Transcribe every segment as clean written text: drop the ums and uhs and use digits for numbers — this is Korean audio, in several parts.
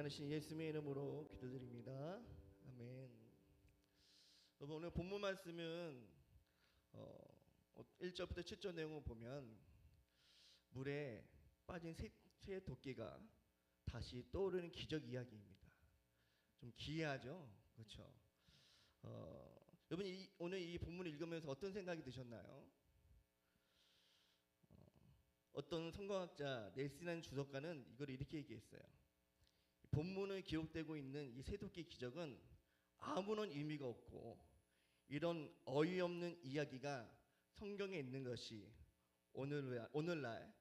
살아계신 예수님의 이름으로 기도드립니다. 아멘. 여러분, 오늘 본문 말씀은 1절부터 7절 내용을 보면 물에 빠진 새 도끼가 다시 떠오르는 기적 이야기입니다. 좀 기이하죠? 그렇죠? 여러분, 오늘 이 본문을 읽으면서 어떤 생각이 드셨나요? 어떤 성경학자 넬슨이라는 주석가는 이걸 이렇게 얘기했어요. 본문에 기록되고 있는 이 새도끼 기적은 아무런 의미가 없고 이런 어이없는 이야기가 성경에 있는 것이 오늘날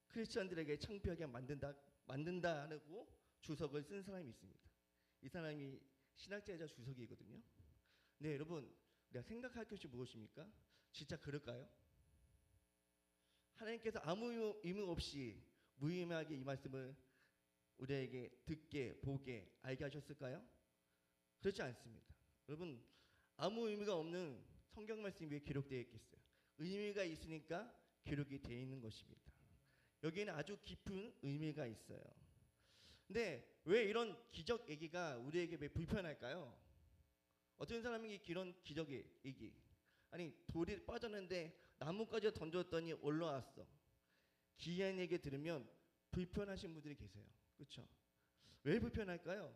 크리스천들에게 창피하게 만든다고 주석을 쓴 사람이 있습니다. 이 사람이 신학자이자 주석이거든요. 네, 여러분, 우리가 생각할 것이 무엇입니까? 진짜 그럴까요? 하나님께서 아무 의미 없이 무의미하게 이 말씀을 우리에게 듣게, 보게, 알게 하셨을까요? 그렇지 않습니다. 여러분, 아무 의미가 없는 성경 말씀이 왜 기록되어 있겠어요? 의미가 있으니까 기록이 되어 있는 것입니다. 여기에는 아주 깊은 의미가 있어요. 근데 왜 이런 기적 얘기가 우리에게 왜 불편할까요? 어떤 사람이 이런 기적 얘기, 아니 돌이 빠졌는데 나뭇가지 던졌더니 올라왔어. 기이한 얘기 들으면 불편하신 분들이 계세요. 그렇죠? 왜 불편할까요?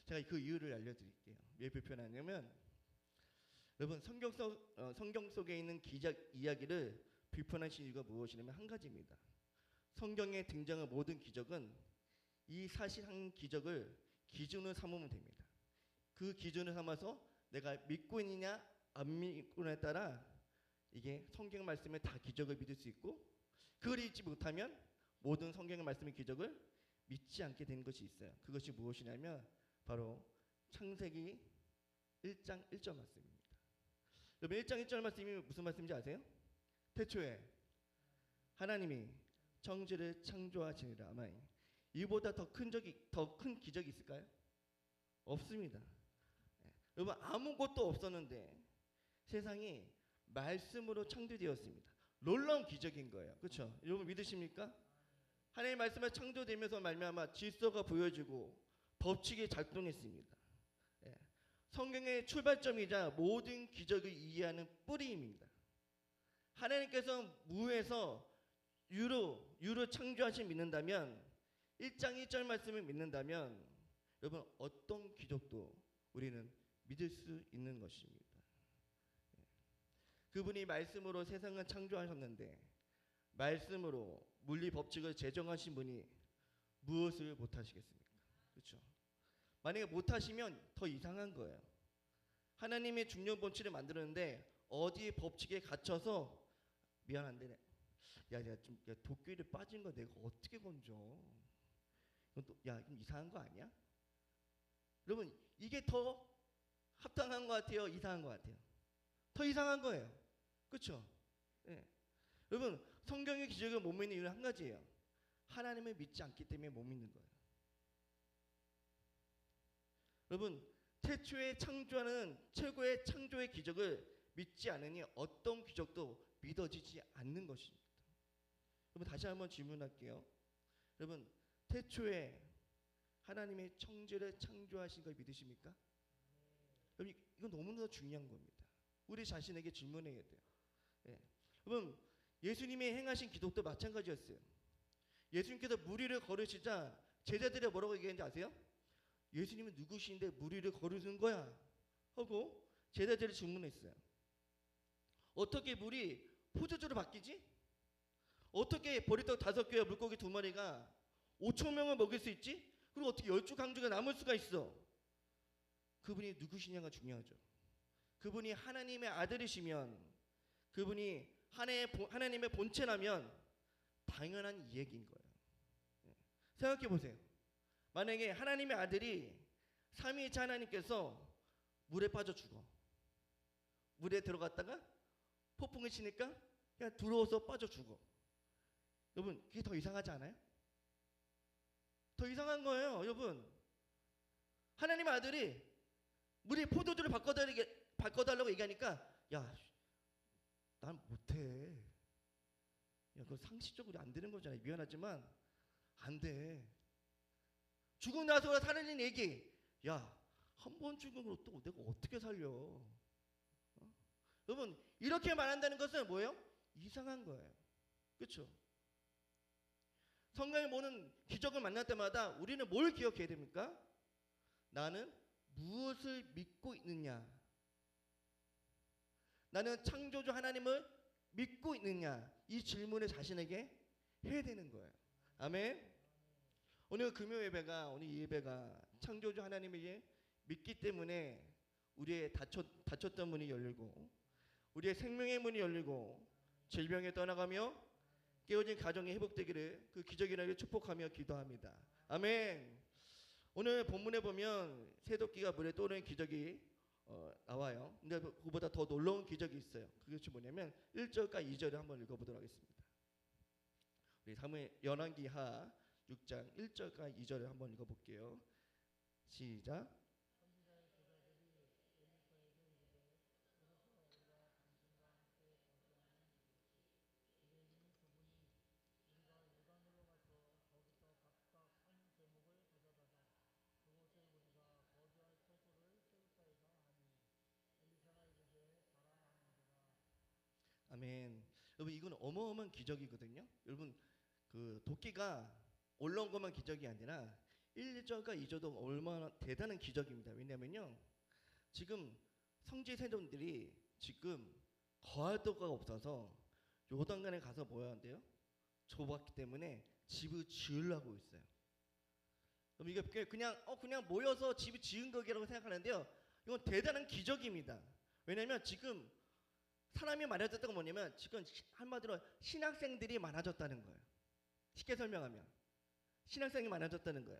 제가 그 이유를 알려드릴게요. 왜 불편하냐면 여러분, 성경 속에 있는 기적 이야기를 불편하신 이유가 무엇이냐면 한 가지입니다. 성경에 등장한 모든 기적은 이 사실 한 기적을 기준으로 삼으면 됩니다. 그 기준을 삼아서 내가 믿고 있느냐 안 믿고냐에 따라 이게 성경 말씀에 다 기적을 믿을 수 있고, 그걸 잊지 못하면 모든 성경의 말씀의 기적을 믿지 않게 되는 것이 있어요. 그것이 무엇이냐면 바로 창세기 1장 1절 말씀입니다. 여러분, 1장 1절 말씀이 무슨 말씀인지 아세요? 태초에 하나님이 천지를 창조하시니라. 아멘. 이보다 더 큰 기적이 있을까요? 없습니다. 여러분, 아무것도 없었는데 세상이 말씀으로 창조되었습니다. 놀라운 기적인 거예요. 그렇죠? 여러분 믿으십니까? 하나님의 말씀에 창조되면서 말미암아 질서가 보여지고 법칙이 작동했습니다. 성경의 출발점이자 모든 기적을 이해하는 뿌리입니다. 하나님께서 무에서 유로 창조하신 믿는다면, 1장 1절 말씀을 믿는다면 여러분, 어떤 기적도 우리는 믿을 수 있는 것입니다. 그분이 말씀으로 세상을 창조하셨는데 말씀으로 물리 법칙을 제정하신 분이 무엇을 못하시겠습니까? 그렇죠? 만약에 못하시면 더 이상한 거예요. 하나님의 중력 법칙을 만드는데 어디 법칙에 갇혀서 미안한데 야 도끼를 빠진 거 내가 어떻게 건져? 야, 좀 이상한 거 아니야? 여러분, 이게 더 합당한 것 같아요? 이상한 것 같아요? 더 이상한 거예요. 그렇죠? 네. 여러분, 성경의 기적을 못 믿는 이유는 한 가지예요. 하나님을 믿지 않기 때문에 못 믿는 거예요. 여러분, 태초에 창조하는 최고의 창조의 기적을 믿지 않으니 어떤 기적도 믿어지지 않는 것입니다. 여러분, 다시 한번 질문할게요. 여러분, 태초에 하나님의 천지를 창조하신 걸 믿으십니까? 여러분, 이건 너무나 중요한 겁니다. 우리 자신에게 질문해야 돼요. 여러분, 예수님이 행하신 기독도 마찬가지였어요. 예수님께서 무리를 걸으시자 제자들이 뭐라고 얘기했는지 아세요? 예수님은 누구신데 무리를 거르는 거야? 하고 제자들이 질문했어요. 어떻게 물이 포도주로 바뀌지? 어떻게 보리떡 5개와 물고기 2마리가 5천 명을 먹일 수 있지? 그리고 어떻게 10주 강주가 남을 수가 있어? 그분이 누구시냐가 중요하죠. 그분이 하나님의 아들이시면, 그분이 하나님의 본체라면 당연한 얘기인 거예요. 생각해 보세요. 만약에 하나님의 아들이 삼위일체 하나님께서 물에 빠져 죽어. 물에 들어갔다가 폭풍을 치니까 그냥 들어와서 빠져 죽어. 여러분, 그게 더 이상하지 않아요? 더 이상한 거예요. 여러분, 하나님의 아들이 물에 포도주를 바꿔달라고 얘기하니까 야, 난 못해. 야, 그거 상식적으로 안 되는 거잖아요. 미안하지만 안 돼. 죽고 나서 살아낸 얘기. 야, 한 번 죽음으로 또 내가 어떻게 살려? 여러분, 이렇게 말한다는 것은 뭐예요? 이상한 거예요. 그렇죠? 성경에 보는 기적을 만날 때마다 우리는 뭘 기억해야 됩니까? 나는 무엇을 믿고 있느냐? 나는 창조주 하나님을 믿고 있느냐? 이 질문을 자신에게 해야 되는 거예요. 아멘. 오늘 금요 예배가, 오늘 이 예배가 창조주 하나님에게 믿기 때문에 우리의 닫혔던 문이 열리고, 우리의 생명의 문이 열리고, 질병에 떠나가며 깨어진 가정이 회복되기를, 그 기적이라를 축복하며 기도합니다. 아멘. 오늘 본문에 보면 새도끼가 물에 떠오르는 기적이 나와요. 근데 그보다 더 놀라운 기적이 있어요. 그것이 뭐냐면 1절과 2절을 한번 읽어보도록 하겠습니다. 우리 사무엘 열왕기하 6장 1절과 2절을 한번 읽어볼게요. 시작. 아멘. 여러분, 이건 어마어마한 기적이거든요. 여러분, 그 도끼가 올라온 것만 기적이 아니라 1절과 2절도 얼마나 대단한 기적입니다. 왜냐면요, 지금 성지 세존들이 지금 거할 데가 없어서 요단강에 가서 뭐 해야 한대요? 좁았기 때문에 집을 지으려고 있어요. 그럼 이게 그냥 모여서 집을 지은 거라고 생각하는데요, 이건 대단한 기적입니다. 왜냐면 지금 사람이 많아졌다가 뭐냐면 지금 한마디로 신학생들이 많아졌다는 거예요. 쉽게 설명하면 신학생이 많아졌다는 거예요.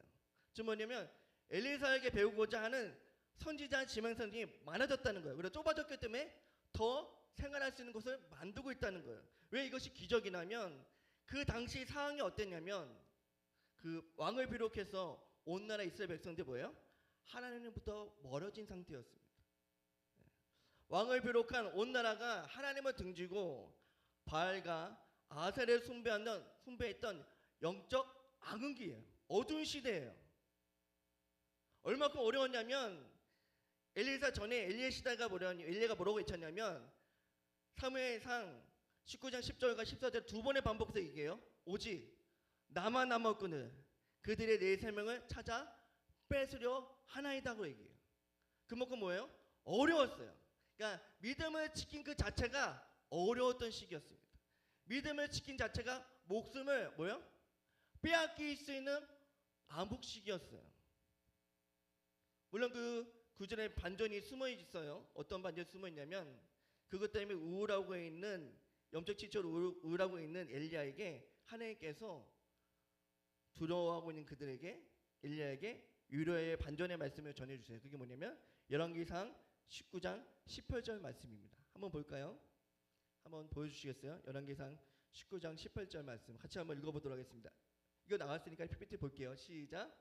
즉 뭐냐면 엘리사에게 배우고자 하는 선지자 지망생들이 많아졌다는 거예요. 그래서 좁아졌기 때문에 더 생활할 수 있는 곳을 만들고 있다는 거예요. 왜 이것이 기적이냐면 그 당시 상황이 어땠냐면 그 왕을 비롯해서 온 나라 이스라엘 백성들이 뭐예요? 하나님부터 멀어진 상태였습니다. 왕을 비롯한 온 나라가 하나님을 등지고 바알과 아세를 숭배했던 영적 악은기예요. 어두운 시대예요. 얼마큼 어려웠냐면 엘리사 전에 엘리의 시대가 엘리야가 뭐라고 외쳤냐면 사무엘상 19장 10절과 14절 두 번의 반복해서 얘기해요. 오직 나만 남았거늘 그들의 내 생명을 찾아 뺏으려 하나이다고 얘기해요. 그만큼 뭐예요? 어려웠어요. 그러니까 믿음을 지킨 그 자체가 어려웠던 시기였습니다. 믿음을 지킨 자체가 목숨을 뭐예요? 빼앗길 수 있는 암흑 시기였어요. 물론 그 구절에 반전이 숨어 있어요. 어떤 반전이 숨어 있냐면 그것 때문에 우울하고 있는 영적 지체로 우울하고 있는 엘리야에게 하나님께서 두려워하고 있는 그들에게 엘리야에게 위로의 반전의 말씀을 전해주세요. 그게 뭐냐면 열왕기상 19장 18절 말씀입니다. 한번 볼까요? 한번 보여주시겠어요? 열왕기상 19장 18절 말씀 같이 한번 읽어보도록 하겠습니다. 이거 나왔으니까 PPT 볼게요. 시작.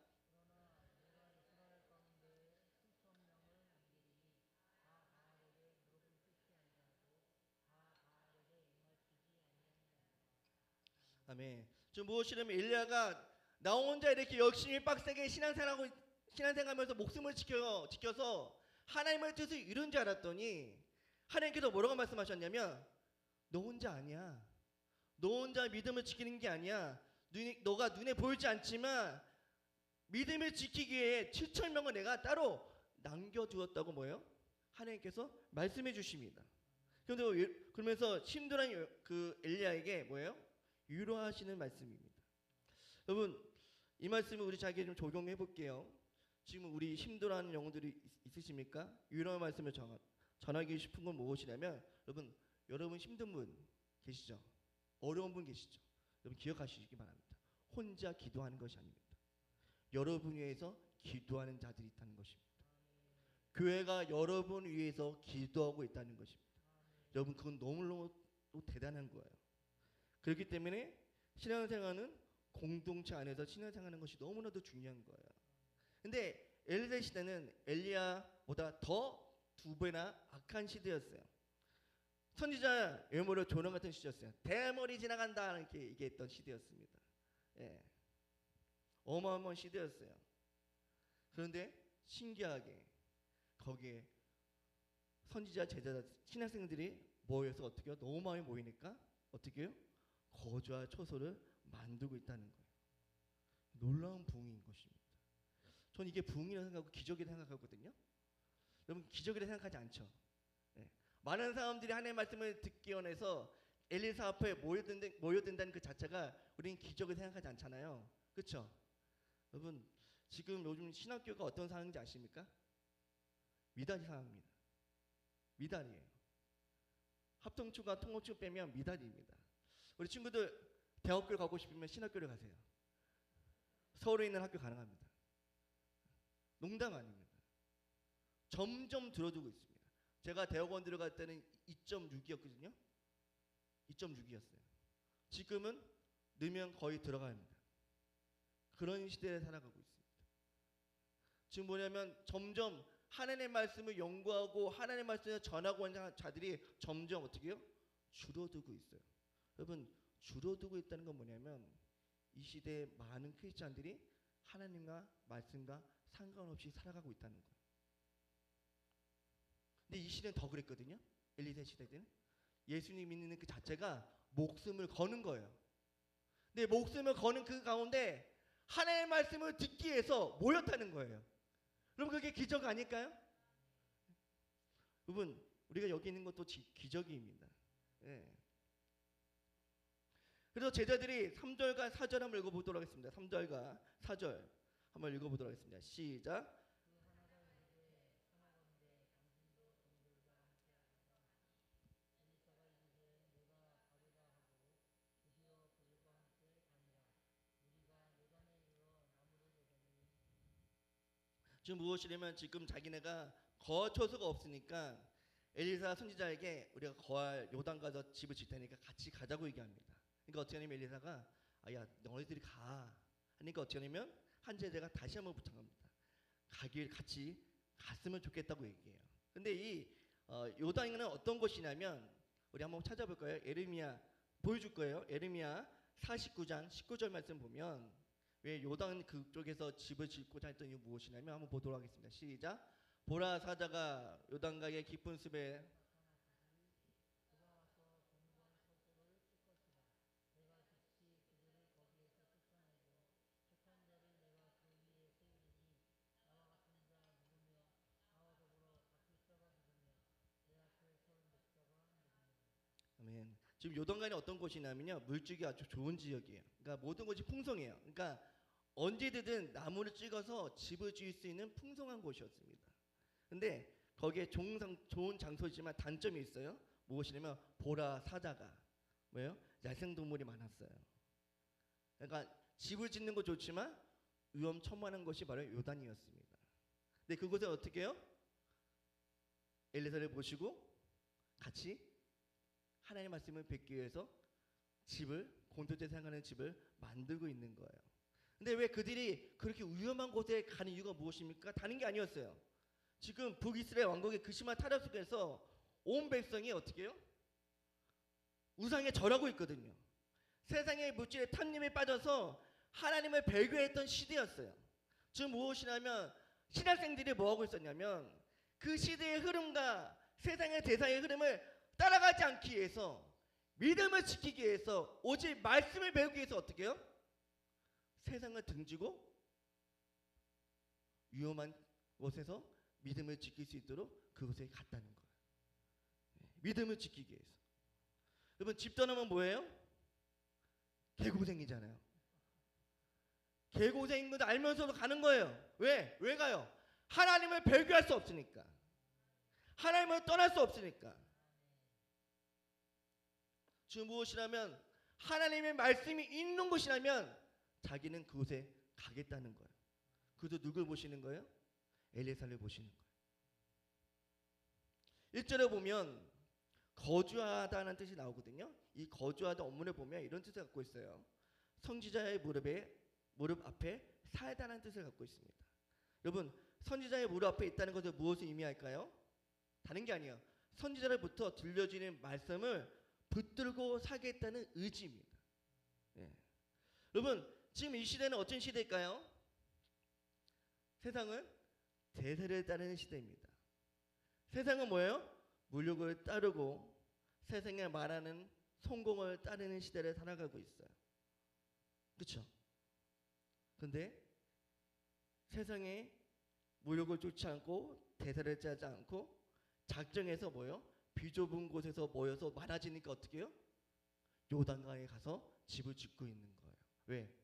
아멘. 좀 무엇이냐면 엘리야가 나 혼자 이렇게 열심히 빡세게 신앙생활하면서 목숨을 지켜서 하나님의 뜻을 이룬 줄 알았더니 하나님께서 뭐라고 말씀하셨냐면 너 혼자 아니야. 너 혼자 믿음을 지키는 게 아니야. 너가 눈에 보이지 않지만 믿음을 지키기 위해 7,000명을 내가 따로 남겨두었다고 뭐예요? 하나님께서 말씀해 주십니다. 그러면서 힘들은 그 엘리야에게 뭐예요? 위로하시는 말씀입니다. 여러분, 이 말씀을 우리 자기에 좀 적용해 볼게요. 지금 우리 힘들어하는 영혼들이 있으십니까? 위로의 말씀을 전하기 싶은 건 무엇이냐면 여러분 힘든 분 계시죠? 어려운 분 계시죠? 여러분 기억하시기 바랍니다. 혼자 기도하는 것이 아닙니다. 여러분 위해서 기도하는 자들이 있다는 것입니다. 교회가 여러분 위해서 기도하고 있다는 것입니다. 여러분 그건 너무너무 대단한 거예요. 그렇기 때문에 신앙생활은 공동체 안에서 신앙생활하는 것이 너무나도 중요한 거예요. 근데 엘리야 시대는 엘리야보다 더 2배나 악한 시대였어요. 선지자 외모로 조롱 같은 시대였어요. 대머리 지나간다 이렇게 얘기했던 시대였습니다. 예. 어마어마한 시대였어요. 그런데 신기하게 거기에 선지자, 제자, 신학생들이 모여서 어떻게 해요? 너무 많이 모이니까 어떻게 해요? 거주와 초소를 만들고 있다는 거예요. 놀라운 부흥인 것입니다. 전 이게 부흥이라고 생각하고 기적이라고 생각하거든요. 여러분 기적이라고 생각하지 않죠? 네. 많은 사람들이 하나님의 말씀을 듣기 원해서 엘리사 앞에 모여든다는 그 자체가 우리는 기적을 생각하지 않잖아요. 그렇죠? 여러분 지금 요즘 신학교가 어떤 상황인지 아십니까? 미달이 상황입니다. 미달이에요. 합동초과 통합초 빼면 미달입니다. 우리 친구들 대학교를 가고 싶으면 신학교를 가세요. 서울에 있는 학교 가능합니다. 농담 아닙니다. 점점 줄어들고 있습니다. 제가 대학원 들어갈 때는 2.6이었거든요. 2.6이었어요. 지금은 넣으면 거의 들어갑니다. 그런 시대에 살아가고 있습니다. 지금 뭐냐면 점점 하나님의 말씀을 연구하고 하나님의 말씀을 전하고 하는 자들이 점점 어떻게 해요? 줄어들고 있어요. 여러분 줄어들고 있다는 건 뭐냐면 이 시대에 많은 크리스찬들이 하나님과 말씀과 상관없이 살아가고 있다는 거예요. 근데 이 시대는 더 그랬거든요. 엘리사 시대 때는 예수님 믿는 그 자체가 목숨을 거는 거예요. 근데 목숨을 거는 그 가운데 하나님의 말씀을 듣기 위해서 모였다는 거예요. 여러분 그게 기적 아닐까요? 여러분 우리가 여기 있는 것도 기적입니다. 예. 그래서 제자들이 3절과 4절 한번 읽어보도록 하겠습니다. 3절과 4절 한번 읽어보도록 하겠습니다. 시작. 지금 무엇이냐면 지금 자기네가 거할 처소가 없으니까 엘리사 선지자에게 우리가 거할 요단 가서 집을 질 테니까 같이 가자고 얘기합니다. 그러니까 어떻게 하냐면 엘리사가 야 너희들이 가 하니까 어떻게 하냐면 한 제자가 다시 한번 부탁합니다. 가길 같이 갔으면 좋겠다고 얘기해요. 근데 이 요단은 어떤 곳이냐면 우리 한번 찾아볼까요? 예레미야 보여줄 거예요. 예레미야 49장 19절 말씀 보면 왜 요단 그쪽에서 집을 짓고자 했던 이유 무엇이냐면 한번 보도록 하겠습니다. 시작. 보라 사자가 요단강의 깊은 숲에 아멘. 지금 요단강이 어떤 곳이냐면요 물줄기 아주 좋은 지역이에요. 그러니까 모든 것이 풍성해요. 그러니까 언제든 나무를 찍어서 집을 지을 수 있는 풍성한 곳이었습니다. 근데 거기에 좋은 장소이지만 단점이 있어요. 무엇이냐면 보라 사자가 뭐예요? 야생동물이 많았어요. 그러니까 집을 짓는 거 좋지만 위험천만한 것이 바로 요단이었습니다. 근데 그곳에 어떻게 해요? 엘리사를 모시고 같이 하나님의 말씀을 뵙기 위해서 집을 공동체 생활하는 집을 만들고 있는 거예요. 근데 왜 그들이 그렇게 위험한 곳에 가는 이유가 무엇입니까? 다른 게 아니었어요. 지금 북이스라엘 왕국의 그 심한 타락 속에서 온 백성이 어떻게 해요? 우상에 절하고 있거든요. 세상의 물질에 탐님에 빠져서 하나님을 배교했던 시대였어요. 지금 무엇이냐면 신학생들이 뭐하고 있었냐면 그 시대의 흐름과 세상의 대상의 흐름을 따라가지 않기 위해서 믿음을 지키기 위해서 오직 말씀을 배우기 위해서 어떻게 해요? 세상을 등지고 위험한 곳에서 믿음을 지킬 수 있도록 그곳에 갔다는 거예요. 믿음을 지키기 위해서. 여러분 집 떠나면 뭐예요? 개고생이잖아요. 개고생인 걸 알면서도 가는 거예요. 왜? 왜 가요? 하나님을 배교할 수 없으니까. 하나님을 떠날 수 없으니까. 지금 무엇이라면 하나님의 말씀이 있는 곳이라면 자기는 그곳에 가겠다는 거예요. 그도 누굴 보시는 거예요? 엘리사를 보시는 거예요. 1절에 보면 거주하다는 뜻이 나오거든요. 이 거주하다 원문을 보면 이런 뜻을 갖고 있어요. 선지자의 무릎 앞에 살다는 뜻을 갖고 있습니다. 여러분 선지자의 무릎 앞에 있다는 것을 무엇을 의미할까요? 다른 게 아니에요. 선지자로부터 들려지는 말씀을 붙들고 살겠다는 의지입니다. 예. 여러분 지금 이 시대는 어떤 시대일까요? 세상은 대세를 따르는 시대입니다. 세상은 뭐예요? 물욕을 따르고 세상에 말하는 성공을 따르는 시대를 살아가고 있어요. 그렇죠? 근데 세상에 물욕을 쫓지 않고 대세를 짜지 않고 작정해서 뭐예요? 비좁은 곳에서 모여서 많아지니까 어떻게 해요? 요단강에 가서 집을 짓고 있는 거예요. 왜?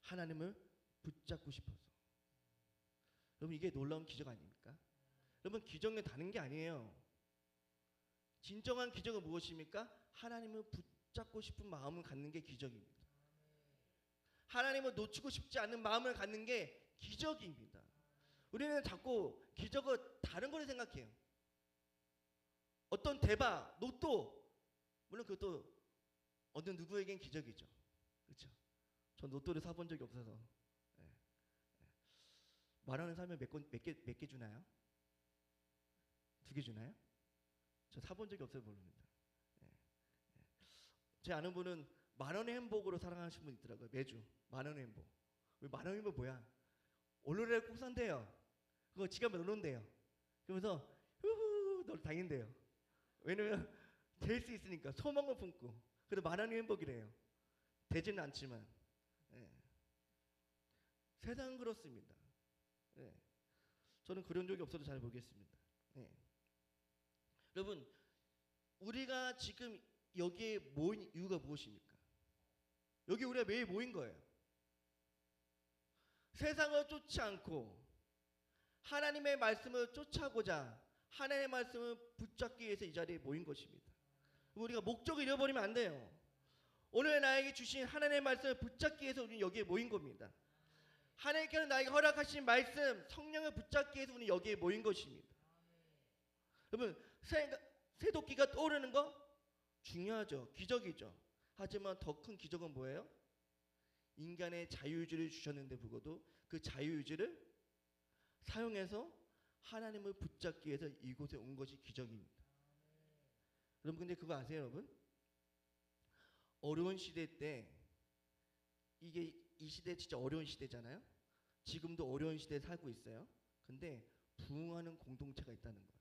하나님을 붙잡고 싶어서. 여러분 이게 놀라운 기적 아닙니까? 여러분 기적은 다른 게 아니에요. 진정한 기적은 무엇입니까? 하나님을 붙잡고 싶은 마음을 갖는 게 기적입니다. 하나님을 놓치고 싶지 않은 마음을 갖는 게 기적입니다. 우리는 자꾸 기적을 다른 거를 생각해요. 어떤 대박, 로또, 물론 그것도 어느 누구에겐 기적이죠. 그렇죠? 전 로또를 사본 적이 없어서. 예. 10,000원 사면 몇 개 주나요? 2개 주나요? 저 사본 적이 없어서 모릅니다. 예. 제 아는 분은 10,000원의 행복으로 살아가시는 분 있더라고요. 매주 10,000원의 행복. 10,000원의 행복 뭐야? 오늘을 꼭 산대요. 그거 지갑에 넣는데요. 그러면서 후후 너 다닌대요. 왜냐면 될 수 있으니까 소망을 품고. 그래도 10,000원의 행복이래요. 되지는 않지만. 예. 세상은 그렇습니다. 예. 저는 그런 적이 없어도 잘 보겠습니다. 예. 여러분 우리가 지금 여기에 모인 이유가 무엇입니까? 여기 우리가 매일 모인 거예요. 세상을 쫓지 않고 하나님의 말씀을 쫓아고자 하나님의 말씀을 붙잡기 위해서 이 자리에 모인 것입니다. 우리가 목적을 잃어버리면 안 돼요. 오늘 나에게 주신 하나님의 말씀을 붙잡기 위해서 우리는 여기에 모인 겁니다. 하나님께서 나에게 허락하신 말씀 성령을 붙잡기 위해서 우리는 여기에 모인 것입니다. 여러분 새도끼가 떠오르는 거 중요하죠. 기적이죠. 하지만 더 큰 기적은 뭐예요? 인간의 자유의지를 주셨는데 불구하고 그 자유의지를 사용해서 하나님을 붙잡기 위해서 이곳에 온 것이 기적입니다. 여러분 근데 그거 아세요 여러분? 어려운 시대 때 이게 이 시대 진짜 어려운 시대잖아요. 지금도 어려운 시대에 살고 있어요. 근데 부흥하는 공동체가 있다는 거예요.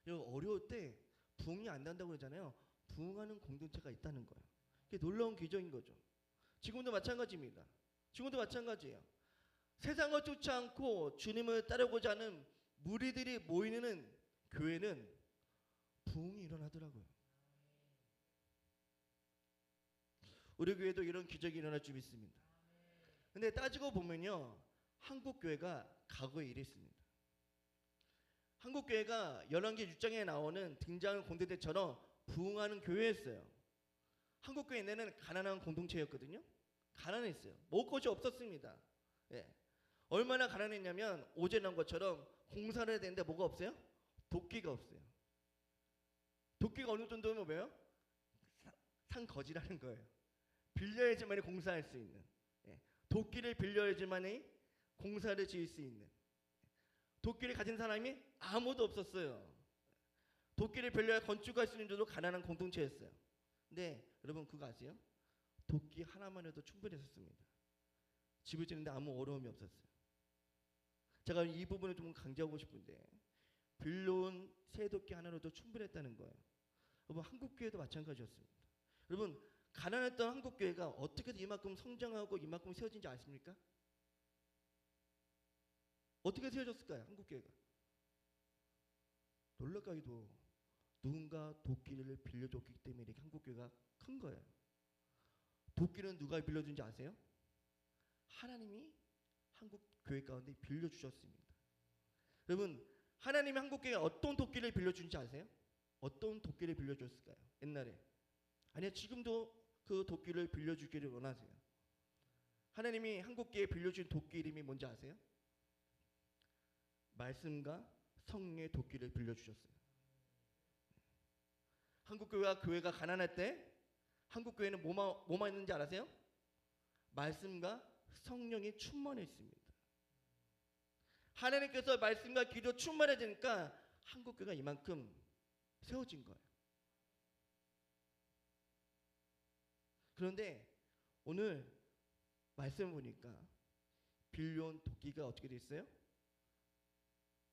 여러분 어려울 때 부흥이 안 난다고 그러잖아요. 부흥하는 공동체가 있다는 거예요. 그게 놀라운 기적인 거죠. 지금도 마찬가지입니다. 지금도 마찬가지예요. 세상을 쫓지 않고 주님을 따르고자 하는 무리들이 모이는 교회는 부흥이 일어나더라고요. 우리 교회도 이런 기적이 일어날 줄 믿습니다. 근데 따지고 보면요. 한국 교회가 과거에 이랬습니다. 한국 교회가 열왕기 6장에 나오는 등장하는 공동체처럼 부흥하는 교회였어요. 한국 교회는 가난한 공동체였거든요. 가난했어요. 먹을 것이 없었습니다. 예. 얼마나 가난했냐면 어제 나온 것처럼 공사를 해야 되는데 뭐가 없어요? 도끼가 없어요. 도끼가 어느 정도면 뭐예요? 산 거지라는 거예요. 빌려야지만이 공사할 수 있는. 예. 도끼를 빌려야지만이 공사를 지을 수 있는. 도끼를 가진 사람이 아무도 없었어요. 도끼를 빌려야 건축할 수 있는 정도로 가난한 공동체였어요. 근데 여러분 그거 아세요? 도끼 하나만 해도 충분했었습니다. 집을 짓는데 아무 어려움이 없었어요. 제가 이 부분을 좀 강조하고 싶은데 빌려온 새 도끼 하나로도 충분했다는 거예요. 여러분 한국교회도 마찬가지였습니다. 여러분 가난했던 한국교회가 어떻게 이만큼 성장하고 이만큼 세워진지 아십니까? 어떻게 세워졌을까요? 한국교회가. 놀랍게도 누군가 도끼를 빌려줬기 때문에 이렇게 한국교회가 큰 거예요. 도끼는 누가 빌려준지 아세요? 하나님이 한국교회 가운데 빌려주셨습니다. 여러분 하나님이 한국교회에 어떤 도끼를 빌려준지 아세요? 어떤 도끼를 빌려줬을까요? 옛날에. 아니요 지금도 그 도끼를 빌려주기를 원하세요. 하나님이 한국교회에 빌려준 도끼 이름이 뭔지 아세요? 말씀과 성령의 도끼를 빌려주셨어요. 한국교회와 교회가 가난할 때 한국교회는 뭐만 있는지 알아세요? 말씀과 성령이 충만해 있습니다. 하나님께서 말씀과 기도 충만해지니까 한국교회가 이만큼 세워진 거예요. 그런데 오늘 말씀 보니까 빌려온 도끼가 어떻게 됐어요?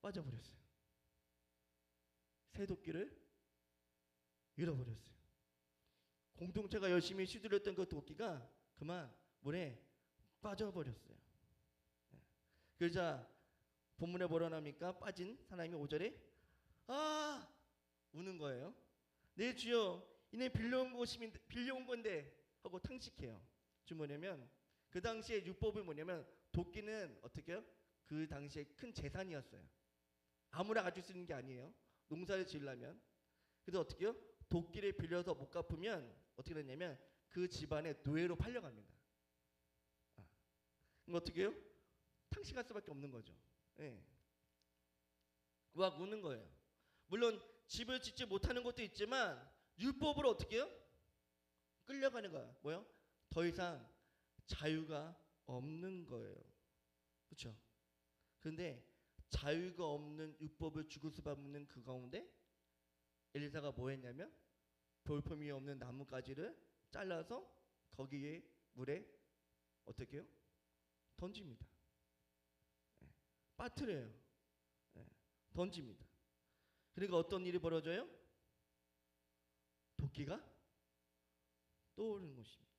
빠져버렸어요. 새 도끼를 잃어버렸어요. 공동체가 열심히 휘두르던 그 도끼가 그만 물에 빠져버렸어요. 그러자 본문에 뭐라 나옵니까? 빠진 사람이 5절에 우는 거예요. 내 주여, 이내 빌려온 건데 하고 탕식해요. 지금 뭐냐면 그 당시에 율법이 뭐냐면 도끼는 어떻게 해요? 그 당시에 큰 재산이었어요. 아무나 가질 수 있는 게 아니에요. 농사를 지으려면. 그래서 어떻게 해요? 도끼를 빌려서 못 갚으면 어떻게 되냐면 그 집안의 노예로 팔려갑니다. 그럼 어떻게 해요? 탕식할 수밖에 없는 거죠. 예. 막 우는 거예요. 물론 집을 짓지 못하는 것도 있지만 율법으로 어떻게 해요? 끌려가는 거야. 뭐요? 더 이상 자유가 없는 거예요. 그렇죠? 그런데 자유가 없는 율법을 죽을 수밖에 없는 그 가운데 엘리사가 뭐 했냐면 볼품이 없는 나뭇가지를 잘라서 거기에 물에 어떻게 해요? 던집니다. 빠뜨려요. 던집니다. 그러니까 어떤 일이 벌어져요? 도끼가 떠오르는 것입니다.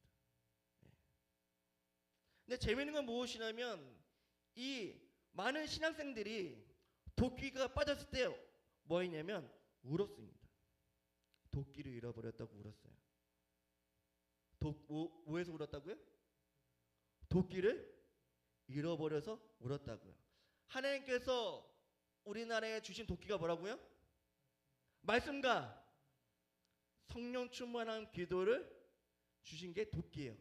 근데 재미있는 건 무엇이냐면 이 많은 신학생들이 도끼가 빠졌을 때 뭐 했냐면 울었습니다. 도끼를 잃어버렸다고 울었어요. 뭐에서 울었다고요? 도끼를 잃어버려서 울었다고요. 하나님께서 우리나라에 주신 도끼가 뭐라고요? 말씀과 성령 충만한 기도를 주신 게 도끼예요.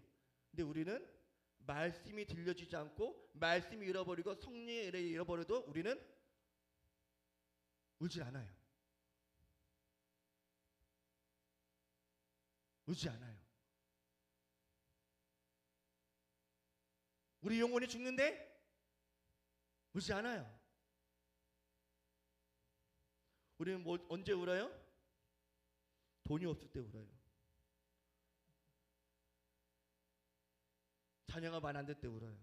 근데 우리는 말씀이 들려지지 않고 말씀이 잃어버리고 성령의 은혜를 잃어버려도 우리는 울지 않아요. 울지 않아요. 우리 영혼이 죽는데 울지 않아요. 우리는 언제 울어요? 돈이 없을 때 울어요. 자녀가 말 안 될 때 울어요.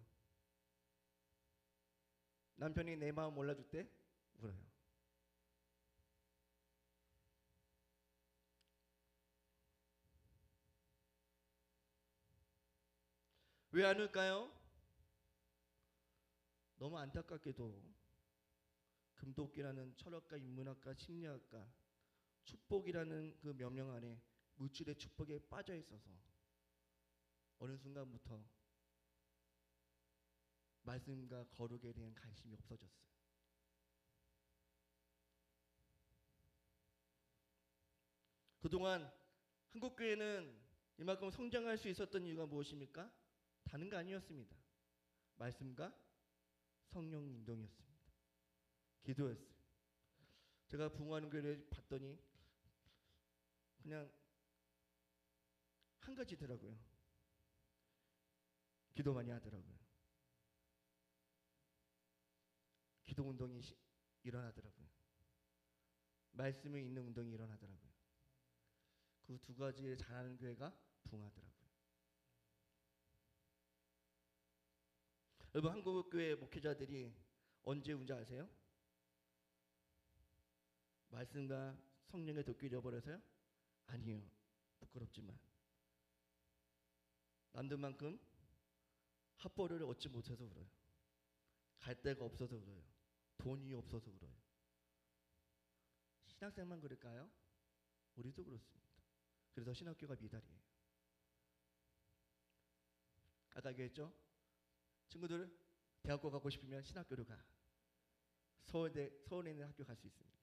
남편이 내 마음 몰라줄 때 울어요. 왜 안 울까요? 너무 안타깝게도 금도끼라는 철학과 인문학과 심리학과 축복이라는 그 명령 안에 물질의 축복에 빠져 있어서 어느 순간부터 말씀과 거룩에 대한 관심이 없어졌어요. 그동안 한국교회는 이만큼 성장할 수 있었던 이유가 무엇입니까? 다른 거 아니었습니다. 말씀과 성령 인도였습니다. 기도였어요. 제가 부흥하는 교회를 봤더니 그냥 한 가지더라고요. 기도 많이 하더라고요. 기도 운동이 일어나더라고요. 말씀을 읽는 운동이 일어나더라고요. 그 두 가지를 잘하는 교회가 부흥하더라고요. 여러분, 한국교회 목회자들이 언제 운지 아세요? 말씀과 성령의 도끼를 잃어버려서요? 아니에요. 부끄럽지만 남들만큼 합보를 얻지 못해서 울어요. 갈 데가 없어서 울어요. 돈이 없어서 울어요. 신학생만 그럴까요? 우리도 그렇습니다. 그래서 신학교가 미달이에요. 아까 얘기했죠? 친구들 대학교 가고 싶으면 신학교로 가. 서울에 있는 학교 갈 수 있습니다.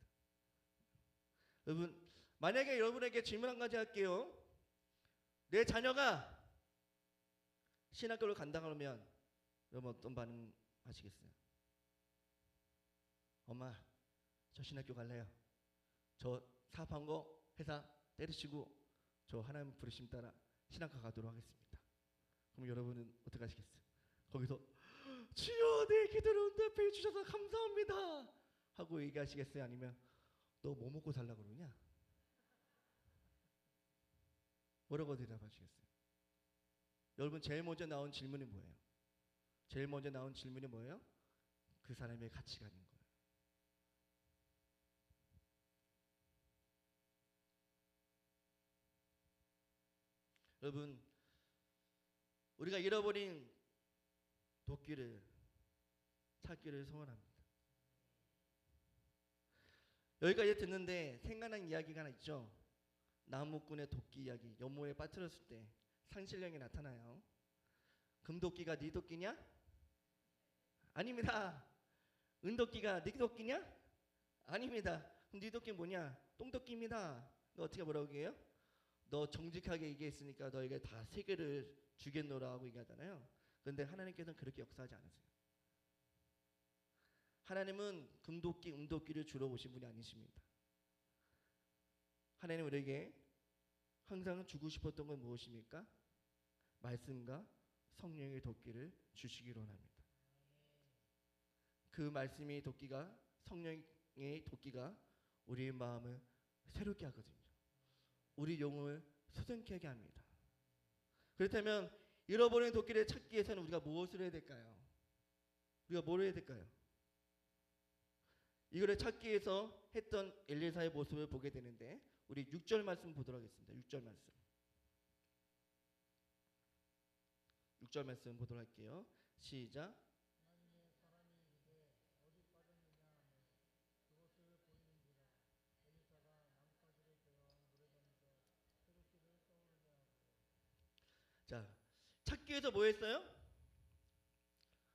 여러분, 만약에 여러분에게 질문 한 가지 할게요. 내 자녀가 신학교를 간다 그러면 여러분 어떤 반응 하시겠어요? 엄마, 저 신학교 갈래요. 저 사업한 거 회사 때리시고 저 하나님 부르심 따라 신학교 가도록 하겠습니다. 그럼 여러분은 어떻게 하시겠어요? 거기서 주여 내 기도를 응답해 주셔서 감사합니다 하고 얘기하시겠어요? 아니면 너 뭐 먹고 살라고 그러냐? 뭐라고 대답하시겠어요? 여러분 제일 먼저 나온 질문이 뭐예요? 제일 먼저 나온 질문이 뭐예요? 그 사람의 가치관인 거예요. 여러분, 우리가 잃어버린 도끼를 찾기를 소원합니다. 여기까지 듣는데 생각난 이야기가 하나 있죠. 나무꾼의 도끼 이야기. 연못에 빠뜨렸을 때 상실령이 나타나요. 금도끼가 네 도끼냐? 아닙니다. 은도끼가 네 도끼냐? 아닙니다. 그럼 네 도끼 뭐냐? 똥도끼입니다. 너 어떻게 뭐라고 얘기해요? 너 정직하게 얘기했으니까 너에게 다 세 개를 주겠노라 하고 얘기하잖아요. 그런데 하나님께서는 그렇게 역사하지 않으세요. 하나님은 금도끼, 은도끼를 주러 오신 분이 아니십니다. 하나님 우리에게 항상 주고 싶었던 건 무엇입니까? 말씀과 성령의 도끼를 주시기로 합니다. 그 말씀의 도끼가, 성령의 도끼가 우리의 마음을 새롭게 하거든요. 우리 영을 소생케 하게 합니다. 그렇다면 잃어버린 도끼를 찾기 위해서는 우리가 무엇을 해야 될까요? 우리가 뭘 해야 될까요? 이거를 찾기 위해서 했던 엘리사의 모습을 보게 되는데 우리 6절 말씀 보도록 하겠습니다. 6절 말씀. 6절 말씀 보도록 할게요. 시작. 자, 찾기 위해서 뭐 했어요?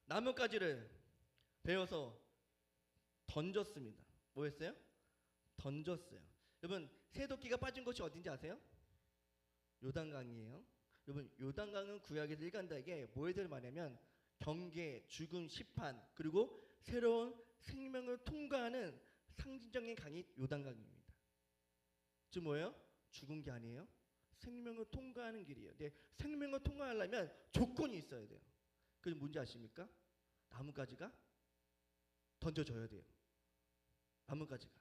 나뭇가지를 베어서 던졌습니다. 뭐 했어요? 던졌어요. 여러분, 새도끼가 빠진 곳이 어딘지 아세요? 요단강이에요. 여러분, 요단강은 구약에서 일관되게 뭐에 말하냐면 경계, 죽음, 심판, 그리고 새로운 생명을 통과하는 상징적인 강이 요단강입니다. 즉 뭐예요? 죽은 게 아니에요. 생명을 통과하는 길이에요. 근데 생명을 통과하려면 조건이 있어야 돼요. 그게 뭔지 아십니까? 나뭇가지가 던져져야 돼요. 나뭇가지가.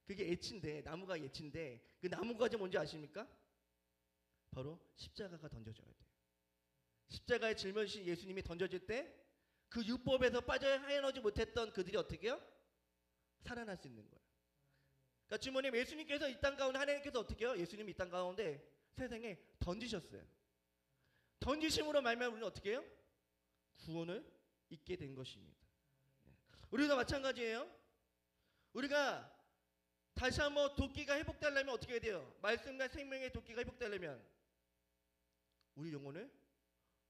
그게 예치인데, 나무가 예치인데 그 나뭇가지 뭔지 아십니까? 바로 십자가가 던져져야 돼요. 십자가에 짊어지신 예수님이 던져질 때 그 율법에서 빠져 헤어나오지 못했던 그들이 어떻게 해요? 살아날 수 있는 거예요. 그러니까 주모님, 예수님께서 이 땅 가운데, 하나님께서 어떻게 해요? 예수님이 이 땅 가운데 세상에 던지셨어요. 던지심으로 말미암아 우리는 어떻게 해요? 구원을 잊게 된 것입니다. 우리도 마찬가지예요. 우리가 다시 한번 도끼가 회복되려면 어떻게 해야 돼요? 말씀과 생명의 도끼가 회복되려면 우리 영혼을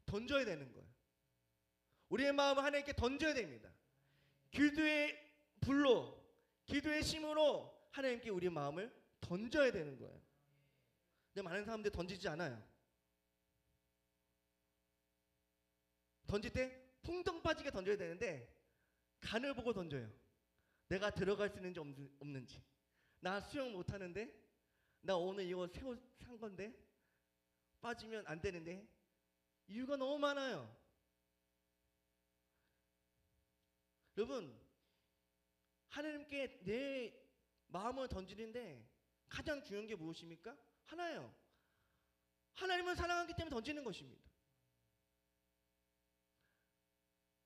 던져야 되는 거예요. 우리의 마음을 하나님께 던져야 됩니다. 기도의 불로, 기도의 심으로 하나님께 우리의 마음을 던져야 되는 거예요. 근데 많은 사람들이 던지지 않아요. 던질 때 풍덩 빠지게 던져야 되는데 간을 보고 던져요. 내가 들어갈 수 있는지 없는지. 나 수영 못하는데, 나 오늘 이거 새 옷 산 건데 빠지면 안 되는데. 이유가 너무 많아요. 여러분, 하나님께 내 마음을 던지는데 가장 중요한 게 무엇입니까? 하나예요. 하나님을 사랑하기 때문에 던지는 것입니다.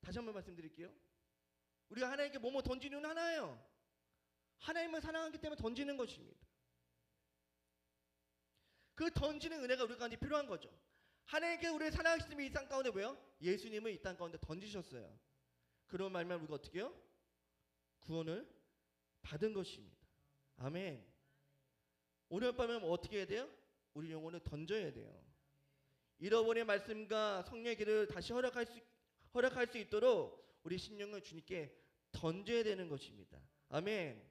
다시 한번 말씀드릴게요. 우리가 하나님께 뭐뭐 던지는 이유는 하나예요. 하나님을 사랑하기 때문에 던지는 것입니다. 그 던지는 은혜가 우리 가운데 필요한 거죠. 하나님께서 우리를 사랑하시기 때문에 이 땅 가운데 왜요? 예수님을 이 땅 가운데 던지셨어요. 그런 말만 우리가 어떻게 해요? 구원을 받은 것입니다. 아멘. 오늘 밤에 어떻게 해야 돼요? 우리 영혼을 던져야 돼요. 잃어버린 말씀과 성령의 길을 다시 허락할 수 있도록 우리 심령을 주님께 던져야 되는 것입니다. 아멘.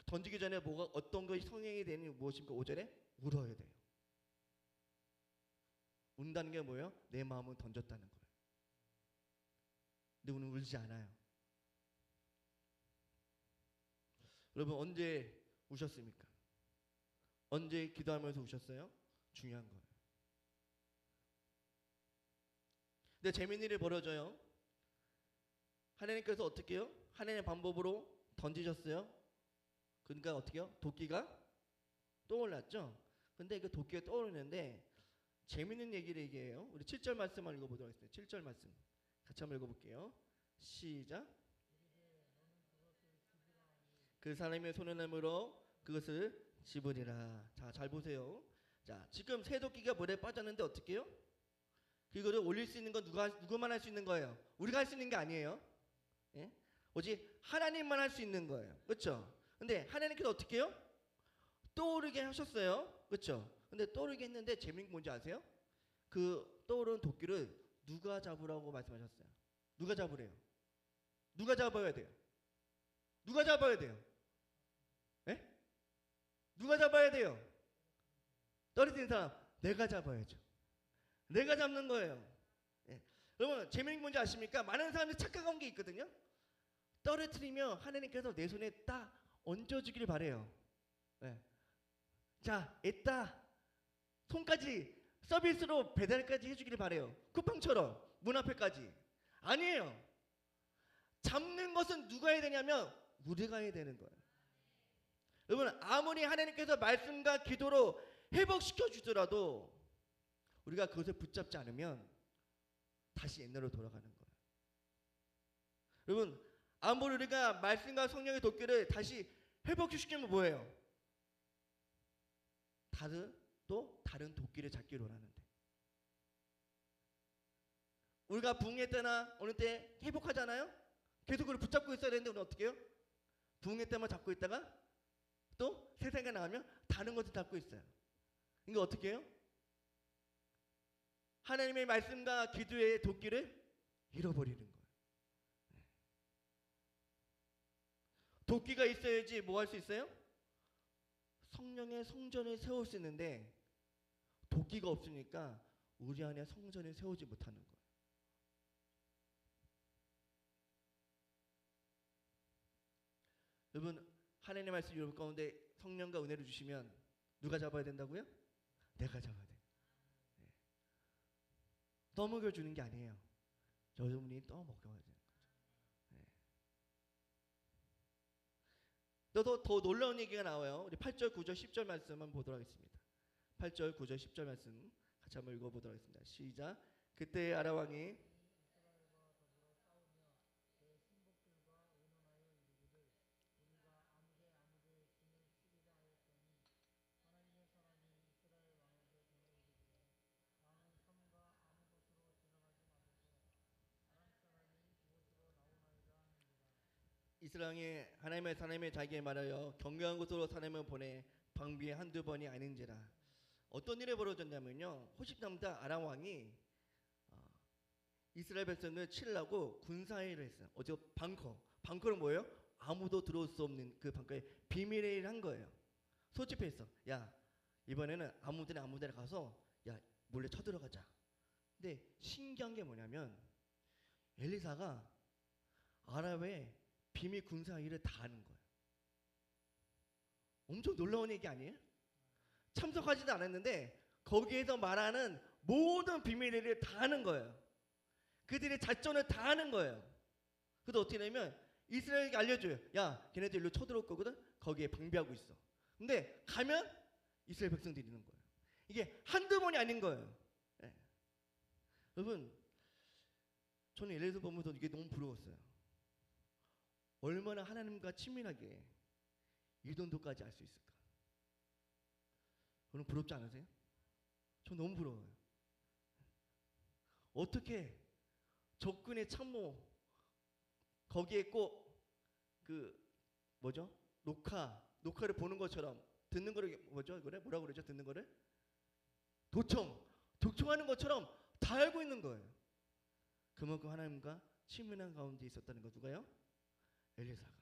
던지기 전에 뭐가 어떤 것이 성령이 되는 무엇입니까? 5절에 울어야 돼요. 운다는 게 뭐예요? 내 마음을 던졌다는 거예요. 근데 우리는 울지 않아요. 여러분, 언제 우셨습니까? 언제 기도하면서 우셨어요? 중요한 거예요. 근데 재미있는 일이 벌어져요. 하나님께서 어떻게 해요? 하나님의 방법으로 던지셨어요. 그러니까 어떻게 해요? 도끼가 떠올랐죠. 근데 그 도끼가 떠오르는데 재밌는 얘기를 얘기해요. 우리 7절 말씀을 읽어보도록 하겠습니다. 7절 말씀 같이 한번 읽어볼게요. 시작. 그 사람의 손을 내밀어 그것을 집으리라. 자, 잘 보세요. 자, 지금 새도끼가 물에 빠졌는데 어떻게 해요? 그거를 올릴 수 있는 건 누구만 할 수 있는 거예요? 우리가 할 수 있는 게 아니에요. 예? 오직 하나님만 할 수 있는 거예요. 그렇죠? 근데 하나님께서 어떻게 해요? 떠오르게 하셨어요. 그렇죠? 근데 떠오르게 했는데 재밌는 게 뭔지 아세요? 그 떠오르는 도끼를 누가 잡으라고 말씀하셨어요? 누가 잡으래요? 누가 잡아야 돼요? 누가 잡아야 돼요? 예? 누가 잡아야 돼요? 떨어진 사람. 내가 잡아야죠. 내가 잡는 거예요. 예. 여러분 재밌는 게 뭔지 아십니까? 많은 사람들이 착각한 게 있거든요. 떨어뜨리면 하나님께서 내 손에 딱 얹어주기를 바래요. 예. 자, 애따 손까지 서비스로 배달까지 해주기를 바래요. 쿠팡처럼 문 앞에까지. 아니에요. 잡는 것은 누가 해야 되냐면 우리가 해야 되는 거예요. 여러분 아무리 하나님께서 말씀과 기도로 회복시켜 주더라도 우리가 그것을 붙잡지 않으면 다시 옛날로 돌아가는 거예요. 여러분 아무리 우리가 말씀과 성령의 도끼를 다시 회복시키면 뭐예요? 다른 도끼를 잡기로 하는데 우리가 부흥회 때나 어느 때 회복하잖아요. 계속 그걸 붙잡고 있어야 되는데 우리는 어떻게 해요? 부흥회 때만 잡고 있다가 또 세상에 나가면 다른 것을 잡고 있어요. 이거 어떻게 해요? 하나님의 말씀과 기도의 도끼를 잃어버리는 거예요. 도끼가 있어야지 뭐 할 수 있어요? 성령의 성전을 세울 수 있는데 도끼가 없으니까 우리 안에 성전을 세우지 못하는 거예요. 여러분 하나님의 말씀 여러분 가운데 성령과 은혜를 주시면 누가 잡아야 된다고요? 내가 잡아야 돼요. 네. 떠먹여 주는 게 아니에요. 여러분이 떠먹여야 되는 거죠. 네. 더 놀라운 얘기가 나와요. 우리 8절, 9절, 10절 말씀 한번 보도록 하겠습니다. 8절, 9절, 10절 말씀 같이 한번 읽어보도록 하겠습니다. 시작. 그때 아람 왕이 이스라엘이 하나님의 자기에 말하여 경외한 곳으로 사람을 보내 방비에 한두 번이 아닌지라. 어떤 일이 벌어졌냐면요. 호십남자 아람 왕이 이스라엘 백성을 치려고 군사회의를 했어요. 어제 방커는 뭐예요? 아무도 들어올 수 없는 그 방커에 비밀회의를 한 거예요. 소집했어. 야 이번에는 아무데나 가서 야 몰래 쳐들어가자. 근데 신기한 게 뭐냐면 엘리사가 아랍의 비밀 군사회의를 다 하는 거예요. 엄청 놀라운 얘기 아니에요? 참석하지도 않았는데 거기에서 말하는 모든 비밀회의를 다 하는 거예요. 그들의 작전을 다 하는 거예요. 그래서 어떻게 되냐면 이스라엘에게 알려줘요. 야 걔네들 일로 쳐들어올 거거든. 거기에 방비하고 있어. 근데 가면 이스라엘 백성들이 있는 거예요. 이게 한두 번이 아닌 거예요. 네. 여러분 저는 예를 들어 보면서 이게 너무 부러웠어요. 얼마나 하나님과 친밀하게 이 정도까지 알 수 있을까? 여러분 부럽지 않으세요? 저 너무 부러워요. 어떻게 적군의 참모 거기에 꼭 그 뭐죠? 녹화를 보는 것처럼 듣는 거를 뭐죠? 그래? 뭐라고 그러죠? 듣는 거를 독청하는 것처럼 다 알고 있는 거예요. 그만큼 하나님과 친밀한 가운데 있었다는 거. 누가요? 엘리사가.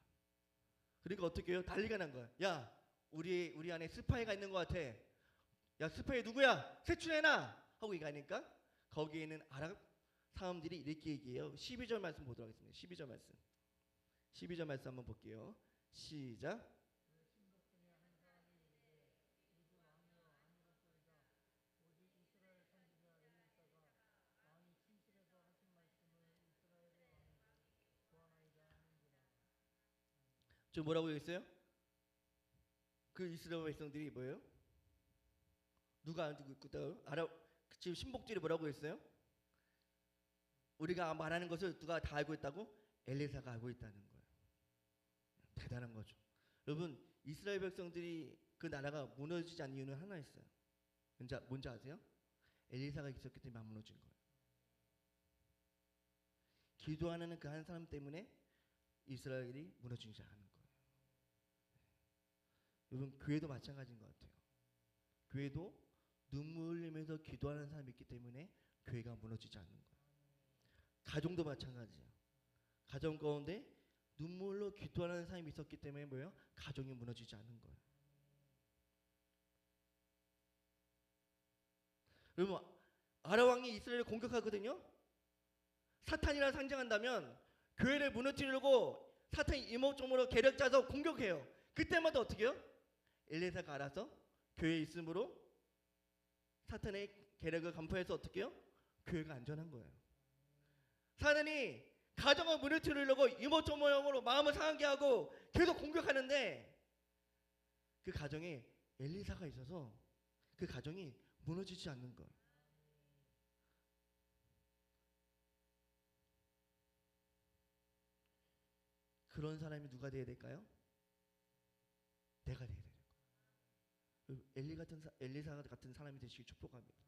그러니까 어떻게 해요? 난리가 난 거야. 야 우리 안에 스파이가 있는 것 같아. 야 스파이 누구야? 색출해놔 하고 얘기하니까 거기에 있는 아랍 사람들이 이렇게 얘기해요. 12절 말씀 보도록 하겠습니다. 12절 말씀 한번 볼게요. 시작. 저 뭐라고 얘기했어요? 그 이스라엘 백성들이 뭐예요? 누가 알고 있고 아랍 지금 신복들이 뭐라고 했어요? 우리가 말하는 것을 누가 다 알고 있다고? 엘리사가 알고 있다는 거예요. 대단한 거죠. 여러분, 이스라엘 백성들이 그 나라가 무너지지 않는 이유는 하나 있어요. 뭔지 아세요? 엘리사가 있었기 때문에 안 무너진 거예요. 기도하는 그 한 사람 때문에 이스라엘이 무너지지 않은 거예요. 여러분, 교회도 마찬가지인 것 같아요. 교회도 눈물 흘리면서 기도하는 사람이 있기 때문에 교회가 무너지지 않는 거예요. 가정도 마찬가지예요. 가정 가운데 눈물로 기도하는 사람이 있었기 때문에 뭐예요? 가정이 무너지지 않는 거예요. 여러분, 아람 왕이 이스라엘을 공격하거든요. 사탄이라 상징한다면 교회를 무너뜨리려고 사탄이 이목적으로 계략 짜서 공격해요. 그때마다 어떻게 해요? 엘리사가 알아서 교회에 있으므로 사탄의 계략을 간파해서 어떻게 해요? 교회가 안전한 거예요. 사탄이 가정을 무너뜨리려고 이모저모형으로 마음을 상하게 하고 계속 공격하는데 그 가정에 엘리사가 있어서 그 가정이 무너지지 않는 거예요. 그런 사람이 누가 되어야 될까요? 내가 되어야 되는 거예요. 엘리사 같은 사람이 되시길 축복합니다.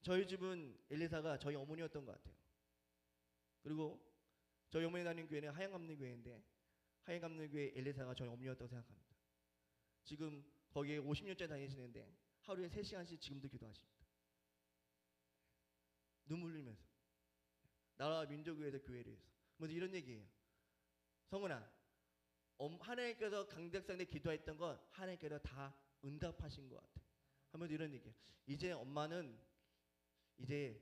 저희 집은 엘리사가 저희 어머니였던 것 같아요. 그리고 저희 어머니 다니는 교회는 하얀감리교회인데 하얀감리교회 엘리사가 저희 어머니였다고 생각합니다. 지금 거기에 50년째 다니시는데 하루에 3시간씩 지금도 기도하십니다. 눈물 흘리면서 나라와 민족을 위해서 교회를 위해서. 먼저 이런 얘기예요. 성은아, 하나님께서 강대상에 기도했던 건 하나님께서 다 응답하신 것 같아. 하면서 이런 얘기예요. 이제 엄마는 이제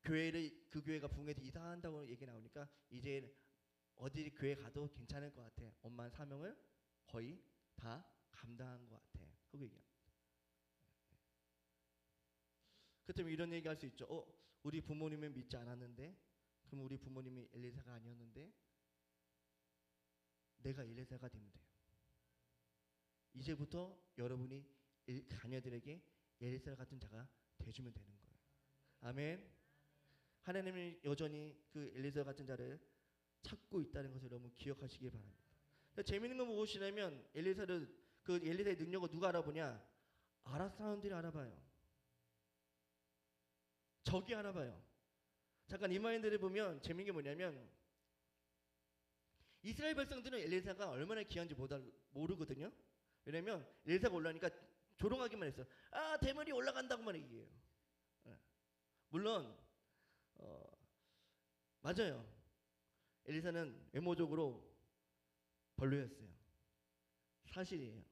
그 교회가 부흥해서 이사한다고 얘기 나오니까 이제 어디 교회 가도 괜찮을 것 같아. 엄마는 사명을 거의 다 감당한 것 같아. 하고 얘기합니다. 그렇다면 이런 얘기할 수 있죠. 우리 부모님은 믿지 않았는데, 그럼 우리 부모님이 엘리사가 아니었는데 내가 엘리사가 되면 돼요. 이제부터 여러분이 자녀들에게 엘리사 같은 자가 돼주면 되는 거예요. 아멘. 하나님이 여전히 그 엘리사 같은 자를 찾고 있다는 것을 여러분 기억하시기 바랍니다. 재미있는 건 무엇이냐면 그 엘리사의 능력을 누가 알아보냐? 아랍 사람들이 알아봐요. 적이 알아봐요. 잠깐 이 마인드를 보면 재미있는 게 뭐냐면 이스라엘 백성들은 엘리사가 얼마나 귀한지 모르거든요. 왜냐면 엘리사가 올라오니까 조롱하기만 했어요. 대머리 올라간다고만 얘기해요. 물론 맞아요. 엘리사는 외모적으로 별로였어요. 사실이에요.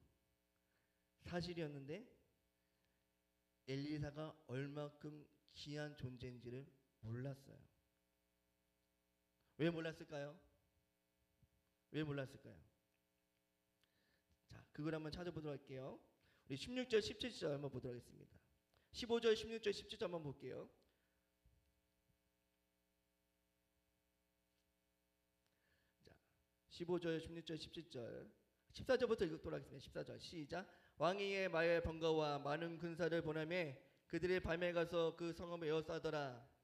사실이었는데 엘리사가 얼마큼 귀한 존재인지를 몰랐어요. 왜 몰랐을까요? 왜 몰랐을까요? 자, 그걸 한번 찾아보도록 할게요. 우리 16절, 17절 한번 보도록 하겠습니다. 15절, 16절, 17절 한번 볼게요. 자, 15절, 16절, 17절, 14절부터 읽도록 하겠습니다. 14절 시작. 왕이 이에 마의 번거와 많은 군사를 보내매 그들이 밤에 가서 그 성읍을 에워싸더라.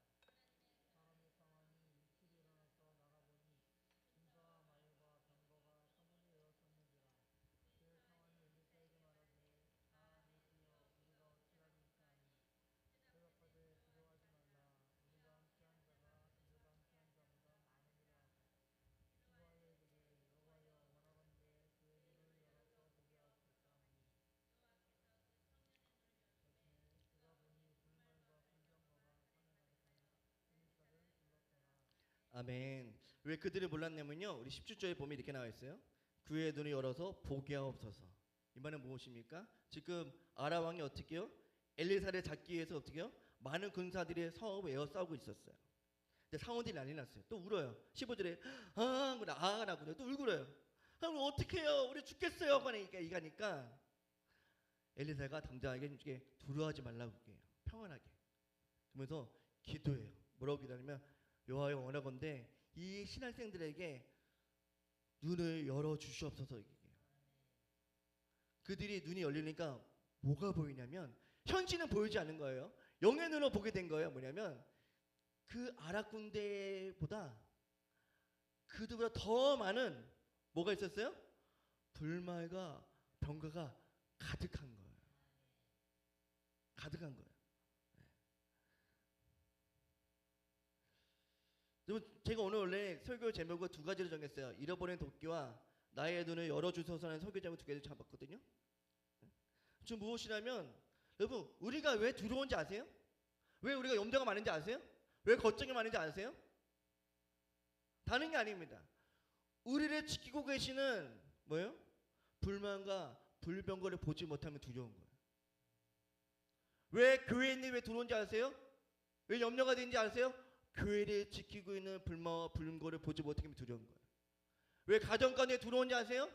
아멘. 왜 그들을 몰랐냐면요. 우리 17절에 보면 이렇게 나와 있어요. 그의 눈을 열어서 보게 하옵소서. 이 말은 무엇입니까? 지금 아람 왕이 어떻게 해요? 엘리사를 잡기 위해서 어떻게 해요? 많은 군사들이 성읍을 에워싸고 있었어요. 근데 상원들이 난리 났어요. 또 울어요. 15절에 나고요. 또 울고요. 그럼 어떻게 해요? 우리 죽겠어요. 이가니까 엘리사가 당장에게 이게 두려워하지 말라고 해요. 평안하게. 그러면서 기도해요. 뭐라고 기도하냐면 여호와여 원하건대 이 신학생들에게 눈을 열어 주시옵소서. 그들이 눈이 열리니까 뭐가 보이냐면 현실은 보이지 않는 거예요. 영의 눈으로 보게 된 거예요. 뭐냐면 그 아랍 군대보다 그들보다 더 많은 뭐가 있었어요? 불말과 병거가 가득한 거예요. 가득한 거예요. 여러분, 제가 오늘 원래 설교 제목을 두 가지로 정했어요. 잃어버린 도끼와 나의 눈을 열어주소서라는 설교 제목 두 개를 잡았거든요. 지금 무엇이냐면 여러분, 우리가 왜 두려운지 아세요? 왜 우리가 염려가 많은지 아세요? 왜 걱정이 많은지 아세요? 다른 게 아닙니다. 우리를 지키고 계시는 뭐예요? 불만과 불병거를 보지 못하면 두려운 거예요. 왜 교회에 있는 왜 두려운지 아세요? 왜 염려가 되는지 아세요? 교회를 지키고 있는 불만과 불병거를 보지 못하면 두려운 거예요. 왜 가정 가운데 두려운지 아세요?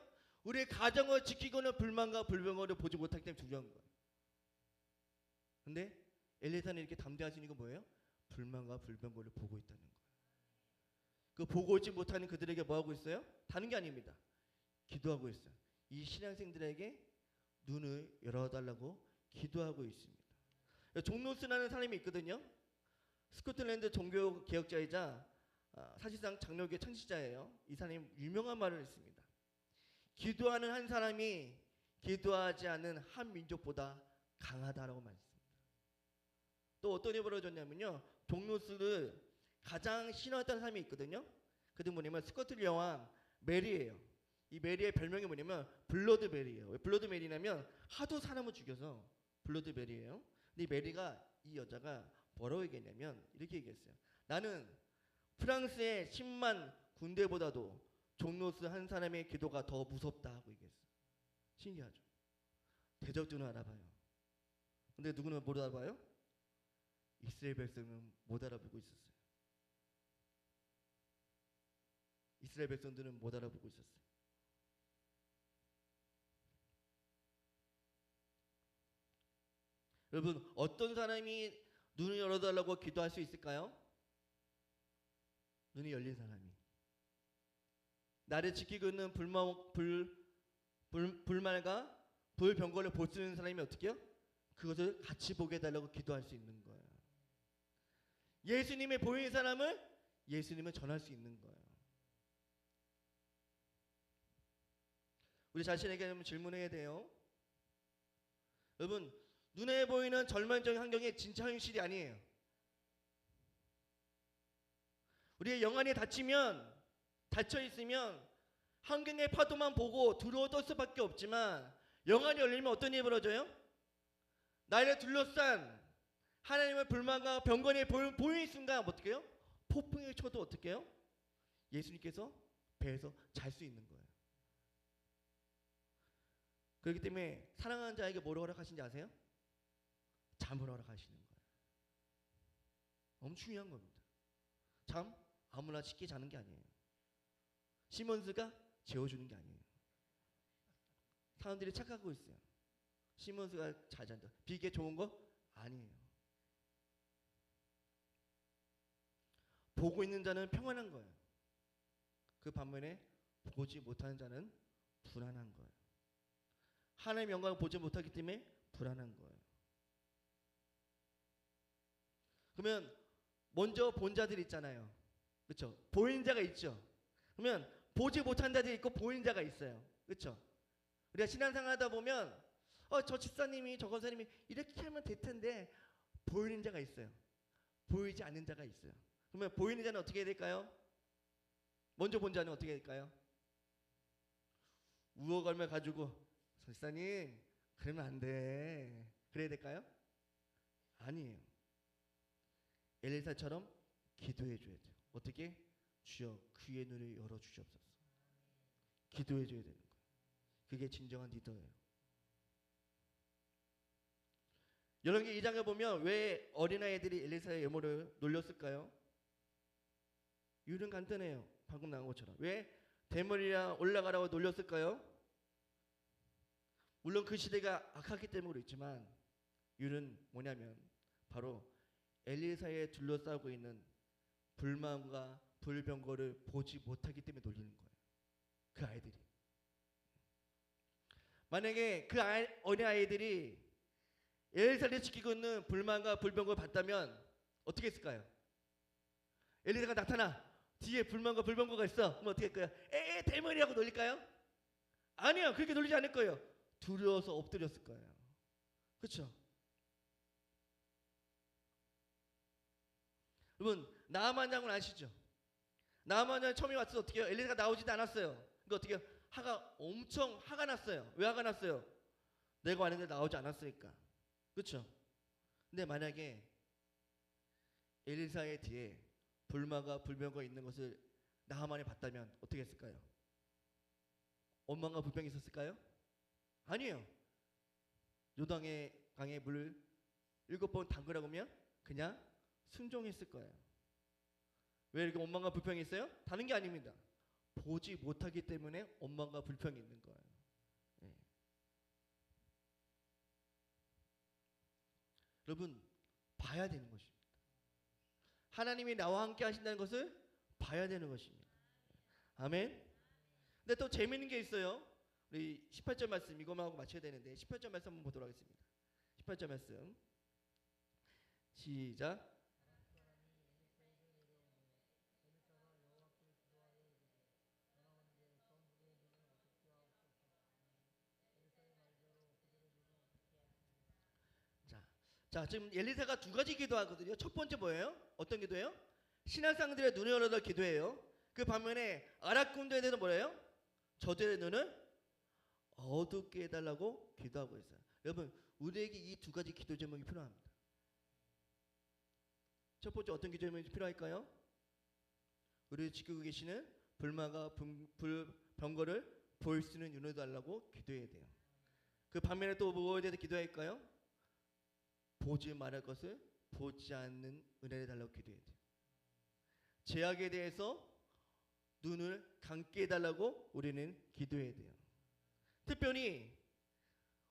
우리의 가정을 지키고 있는 불만과 불병거를 보지 못하기 때문에 두려운 거예요. 근데 엘리사는 이렇게 담대할 수 있는 건 뭐예요? 불만과 불병거를 보고 있다는 거예요. 그 보고 있지 못하는 그들에게 뭐하고 있어요? 다른 게 아닙니다. 기도하고 있어요. 이 신앙생들에게 눈을 열어달라고 기도하고 있습니다. 종로스라는 사람이 있거든요. 스코틀랜드 종교 개혁자이자 사실상 장로교의 창시자예요. 이 사람이 유명한 말을 했습니다. 기도하는 한 사람이 기도하지 않는 한 민족보다 강하다라고 말했습니다. 또 어떤 일이 벌어졌냐면요, 종로스를 가장 신화했던 사람이 있거든요. 그들 뭐냐면 스코틀 여왕 메리예요. 이 메리의 별명이 뭐냐면 블러드 메리예요. 왜 블러드 메리냐면 하도 사람을 죽여서 블러드 메리예요. 근데 이 메리가, 이 여자가 뭐라고 얘기했냐면 이렇게 얘기했어요. 나는 프랑스의 10만 군대보다도 종로스 한 사람의 기도가 더 무섭다 하고 얘기했어요. 신기하죠. 대적들은 알아봐요. 근데 누구는 못 알아봐요? 이스라엘 백성은 못 알아보고 있었어요. 이스라엘 백성들은 못 알아보고 있었어요. 여러분, 어떤 사람이 눈을 열어달라고 기도할 수 있을까요? 눈이 열린 사람이. 나를 지키고 있는 불말과 불병거를 볼 수 있는 사람이 어떻게 해요? 그것을 같이 보게 해달라고 기도할 수 있는 거예요. 예수님의 보이는 사람을 예수님은 전할 수 있는 거예요. 우리 자신에게 한번 질문해야 돼요. 여러분, 눈에 보이는 절망적인 환경이 진짜 현실이 아니에요. 우리의 영안이 닫혀 있으면 환경의 파도만 보고 두려워 수밖에 없지만, 영안이 열리면 어떤 일이 벌어져요? 나를 둘러싼 하나님의 불만과 병건이 보이는 순간 어떻게 해요? 폭풍이 쳐도 어떻게 해요? 예수님께서 배에서 잘 수 있는 거예요. 그렇기 때문에 사랑하는 자에게 뭐를 허락하신지 아세요? 잠을 허락하시는 거예요. 너무 중요한 겁니다. 잠 아무나 쉽게 자는 게 아니에요. 시몬스가 재워주는 게 아니에요. 사람들이 착각하고 있어요. 시몬스가 잘 잔다. 비계 좋은 거 아니에요. 보고 있는 자는 평안한 거예요. 그 반면에 보지 못하는 자는 불안한 거예요. 하나님의 영광을 보지 못하기 때문에 불안한 거예요. 그러면 먼저 본 자들이 있잖아요. 그렇죠? 보이는 자가 있죠. 그러면 보지 못한 자들이 있고 보이는 자가 있어요. 그렇죠? 우리가 신앙생활 하다 보면 저 집사님이 저 권사님이 이렇게 하면 될 텐데 보이는 자가 있어요. 보이지 않는 자가 있어요. 그러면 보이는 자는 어떻게 해야 될까요? 먼저 본 자는 어떻게 해야 될까요? 우어걸며 가지고 집사님 그러면 안 돼. 그래야 될까요? 아니에요. 엘리사처럼 기도해 줘야 돼요. 어떻게? 주여 그의 눈을 열어주시옵소서. 기도해 줘야 되는 거예요. 그게 진정한 리더예요. 여러분, 이 장을 보면 왜 어린아이들이 엘리사의 외모를 놀렸을까요? 이유는 간단해요. 방금 나온 것처럼. 왜 대머리랑 올라가라고 놀렸을까요? 물론 그 시대가 악하기 때문에 그렇지만 이유는 뭐냐면 바로 엘리사에 둘러싸고 있는 불만과 불병거를 보지 못하기 때문에 놀리는 거예요. 그 아이들이. 만약에 그 어린 아이들이 엘리사를 지키고 있는 불만과 불병을 봤다면 어떻게 했을까요? 엘리사가 나타나 뒤에 불만과 불병거가 있어. 그럼 어떻게 할까요? 대머리라고 놀릴까요? 아니요, 그렇게 놀리지 않을 거예요. 두려워서 엎드렸을 거예요. 그렇죠? 여러분, 나아만 장군 아시죠? 나아만 장군 처음에 왔을 때 어떻게 해요? 엘리사가 나오지도 않았어요. 그러니까 어떻게 해요? 엄청 화가 났어요. 왜 화가 났어요? 내가 왔는데 나오지 않았으니까. 그렇죠? 근데 만약에 엘리사의 뒤에 불마가 불병거가 있는 것을 나하만이 봤다면 어떻게 했을까요? 원망과 불평이 있었을까요? 아니에요. 요단의 강에 물을 7번 담그라고 하면 그냥 순종했을 거예요. 왜 이렇게 원망과 불평이 있어요? 다른 게 아닙니다. 보지 못하기 때문에 원망과 불평이 있는 거예요. 네. 여러분, 봐야 되는 것입니다. 하나님이 나와 함께 하신다는 것을 봐야 되는 것입니다. 아멘. 근데 또 재미있는 게 있어요. 우리 18절 말씀 이것만 하고 마쳐야 되는데 18절 말씀 한번 보도록 하겠습니다. 18절 말씀 시작. 자, 지금 엘리사가 두 가지 기도하거든요. 첫 번째 뭐예요? 어떤 기도예요? 신앙상들의 눈을 열어달라 기도해요. 그 반면에 아랍 군대에 대해서 뭐예요? 저들의 눈을 어둡게 해달라고 기도하고 있어요. 여러분, 우리에게 이 두 가지 기도 제목이 필요합니다. 첫 번째 어떤 기도 제목이 필요할까요? 우리를 지키고 계시는 불마가 병거를 보일 수 있는 눈을 달라고 기도해야 돼요. 그 반면에 또 뭐에 대해서 기도할까요? 보지 말할 것을 보지 않는 은혜를 달라고 기도해야 돼요. 죄악에 대해서 눈을 감게 해달라고 우리는 기도해야 돼요. 특별히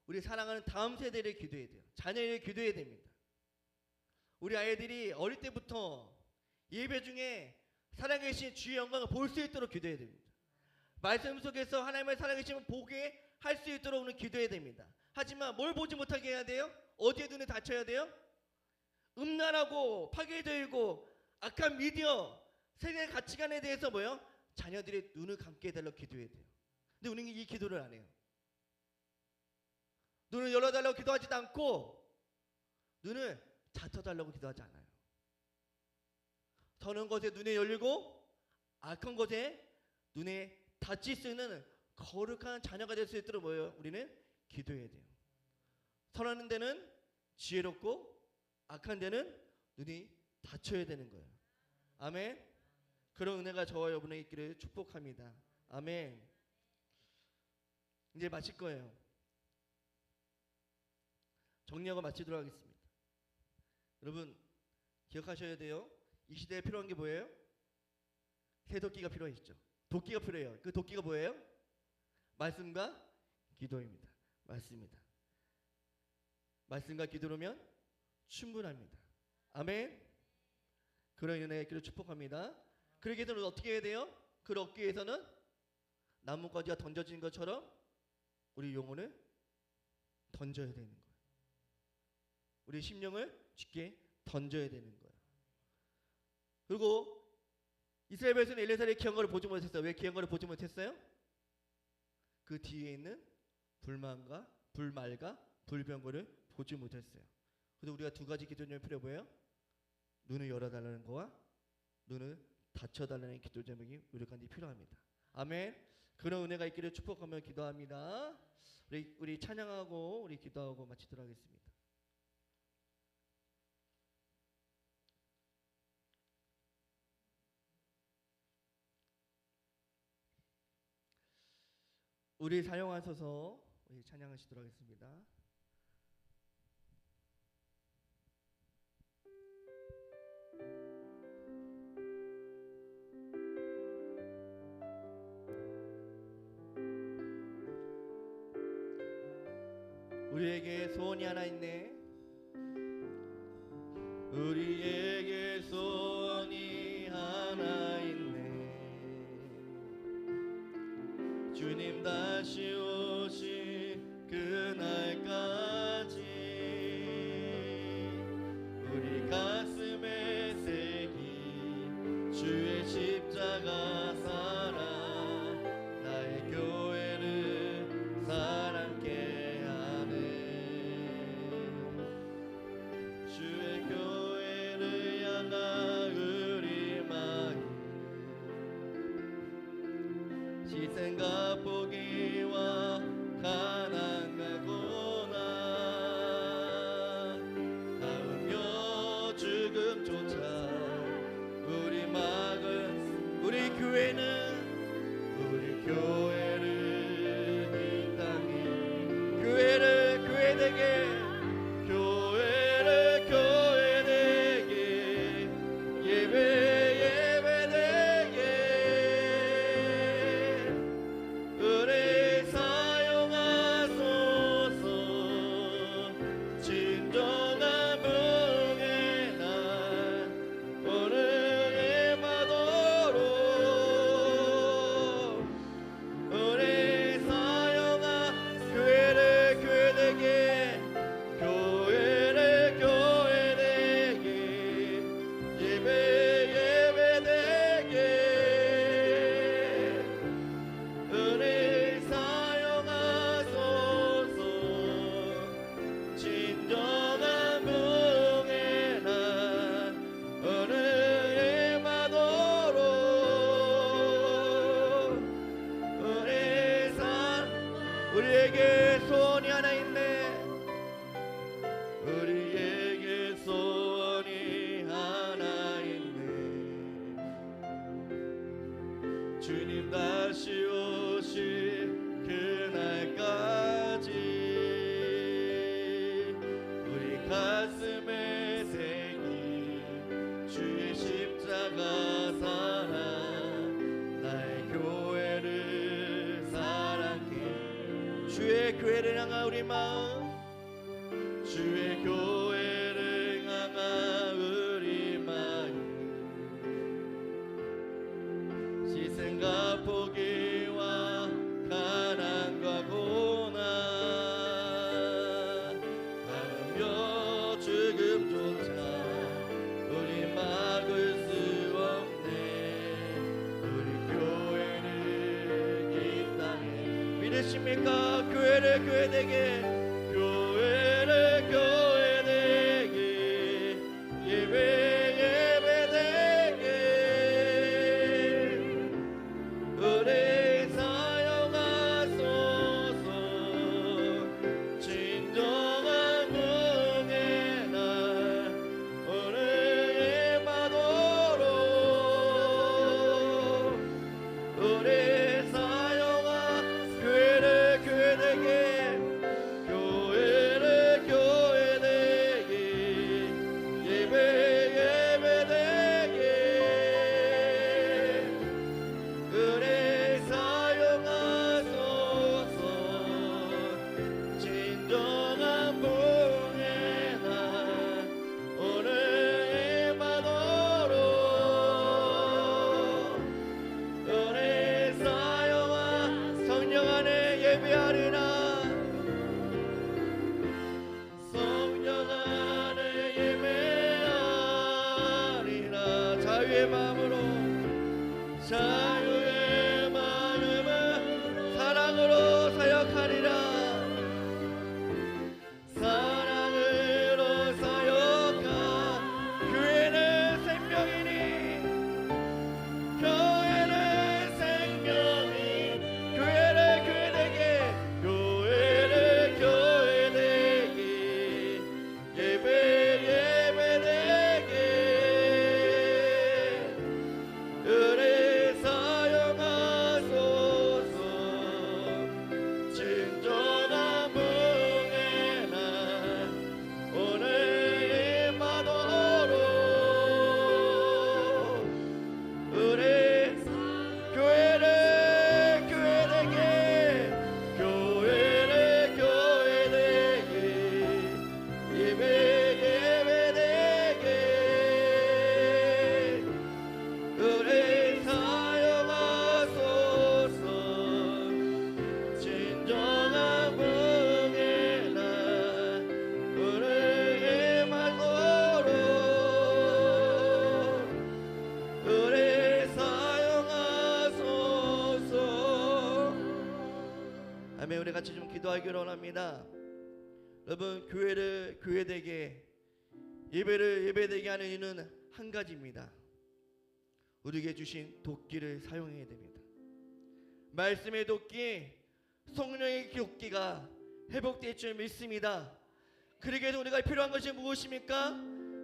우리 사랑하는 다음 세대를 기도해야 돼요. 자녀를 기도해야 됩니다. 우리 아이들이 어릴 때부터 예배 중에 살아계신 주의 영광을 볼 수 있도록 기도해야 됩니다. 말씀 속에서 하나님의 살아계심을 보게 할 수 있도록 우리는 기도해야 됩니다. 하지만 뭘 보지 못하게 해야 돼요? 어디에 눈을 닫혀야 돼요? 음란하고 파괴되고 악한 미디어 세대 가치관에 대해서 뭐요? 자녀들의 눈을 감게 해달라고 기도해야 돼요. 근데 우리는 이 기도를 안 해요. 눈을 열어달라고 기도하지도 않고 눈을 닫혀달라고 기도하지 않아요. 선한 것에 눈에 열리고 악한 것에 눈에 닫힐 수 있는 거룩한 자녀가 될 수 있도록 뭐예요? 우리는 기도해야 돼요. 선한 데는 지혜롭고 악한 데는 눈이 닫혀야 되는 거예요. 아멘. 그런 은혜가 저와 여러분의 있기를 축복합니다. 아멘. 이제 마칠 거예요. 정리하고 마치도록 하겠습니다. 여러분 기억하셔야 돼요. 이 시대에 필요한 게 뭐예요? 새 도끼가 필요했죠. 도끼가 필요해요. 그 도끼가 뭐예요? 말씀과 기도입니다. 맞습니다. 말씀과 기도로면 충분합니다. 아멘. 그런 은혜의 길을 축복합니다. 그러기 위해서는 어떻게 해야 돼요? 그를 얻기 위해서는 나뭇가지가 던져진 것처럼 우리 영혼을 던져야 되는 거예요. 우리 심령을 쉽게 던져야 되는 거예요. 그리고 이스라엘 백성은 엘리사의 기한거를 보지 못했어요. 왜 기한거를 보지 못했어요? 그 뒤에 있는 불말과 불병거를 보지 못했어요. 그래서 우리가 두 가지 기도 제목이 필요해 보여요. 눈을 열어달라는 거와 눈을 닫혀달라는 기도 제목이 우리 가운데 필요합니다. 아멘. 그런 은혜가 있기를 축복하며 기도합니다. 우리 찬양하고 우리 기도하고 마치도록 하겠습니다. 우리 사용하셔서 우리 찬양하시도록 하겠습니다. 우리에게 소원이 하나 있네. 우리에게 소원이 하나 있네. 주님 다시 오실 그날까지 희생과 포기와 가난 가고나 하며 죽음조차 우리 막은 우리 교회는 우리 교회를 이 땅에 교회를 교회되게 교회를 교회되게 예배 예배되게 은혜 사용하소서 진정한 부흥의 날 오늘 예마도록 은혜 사용하 교회를 교회되게 교회를 교회되게 예배 예배되게 은혜 사용하소서 진정한 부흥의 날 어느 예마도록 은혜 우리에게 소원이 하나 있네 우리에게 소원이 하나 있네 주님 다시 오실 그날까지 우리 가슴에 새긴 주의 십자가 사랑 나의 교회를 사랑해 주의 교회를 향한 우리 마음 주의 교회를 향한 우리 마음 희생과 포기와 가난과 고난 하며 죽음조차 우리 막을 수 없네 우리 교회를 이 땅에 믿으십니까? 교회를 교회되게 교회를 교회되게 예배 예배되게 은혜 사용하소서 진정한 부흥의 날 오늘 예마도록 은혜 사용하 교회를 교회되게 교회를 교회되게 예배 예배되게 은혜 사용하소서 진정한 부흥의 날 오늘 예마도록 은혜 사용하 성령 안에 예배하리라 성령 안에 예배하리라 자유의 마음으로 자유의 마음을 사랑으로 사역하리라 사랑으로 사역하 교회는 생명이니 교회는 생명이 교회를 교회되게 교회를 교회되게 예배 예배되게 은혜 사용하소서 진정한 부흥의 날 오늘 예마도록 은혜 교회를 교회되게 교회를 교회되게 예배 예배되게 은혜 사용하소서 진정한 부흥의 날 오늘 예마도록 은혜 사용하소서 아멘. 우리 같이 좀 기도하기를 원합니다. 여러분 교회를 교회되게 예배를 예배되게 하는 이유는 한 가지입니다. 우리에게 주신 도끼를 사용해야 됩니다. 말씀의 도끼, 성령의 도끼가 회복될 줄 믿습니다. 그러기 위해서 우리가 필요한 것이 무엇입니까?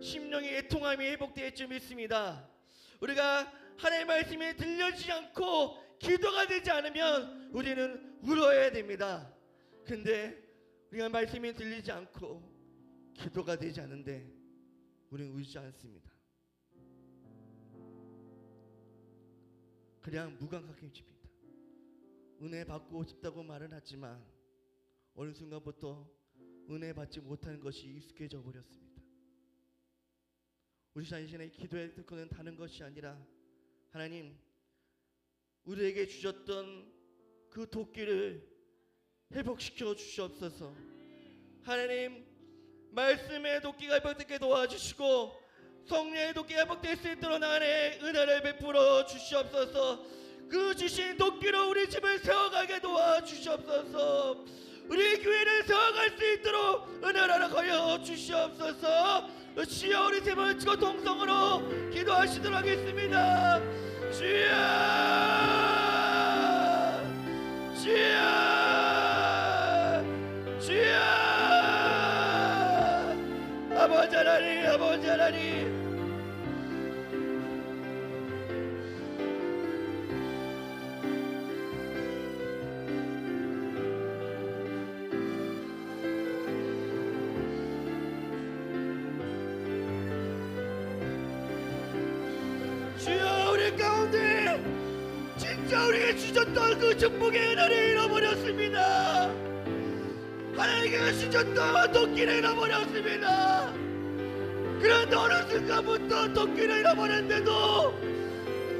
심령의 애통함이 회복될 줄 믿습니다. 우리가 하나님의 말씀이 들려지지 않고 기도가 되지 않으면 우리는 울어야 됩니다. 근데 우리가 말씀이 들리지 않고 기도가 되지 않는데 우리는 울지 않습니다. 그냥 무감각해집니다. 은혜 받고 싶다고 말은 하지만 어느 순간부터 은혜 받지 못하는 것이 익숙해져 버렸습니다. 우리 자신의 기도의 특권은 다른 것이 아니라 하나님 우리에게 주셨던 그 도끼를 회복시켜 주시옵소서. 하나님 말씀의 도끼가 회복되게 도와주시고 성령의 도끼가 회복될 수 있도록 나의 은혜를 베풀어 주시옵소서. 그 주신 도끼로 우리 집을 세워가게 도와주시옵소서. 우리 교회를 세워갈 수 있도록 은혜를 허락하여 주시옵소서. 주여 우리 세 번 치고 동성으로 기도하시도록 하겠습니다. 주여 주여 주여 아버지 하나님 아버지 하나님 주여 우리 가운데 진짜 우리에게 주셨던 그 축복의 은혜를 잃어버렸습니다. 하나님께 주셨던 도끼를 잃어버렸습니다. 그런데 어느 순간부터 도끼를 잃어버렸는데도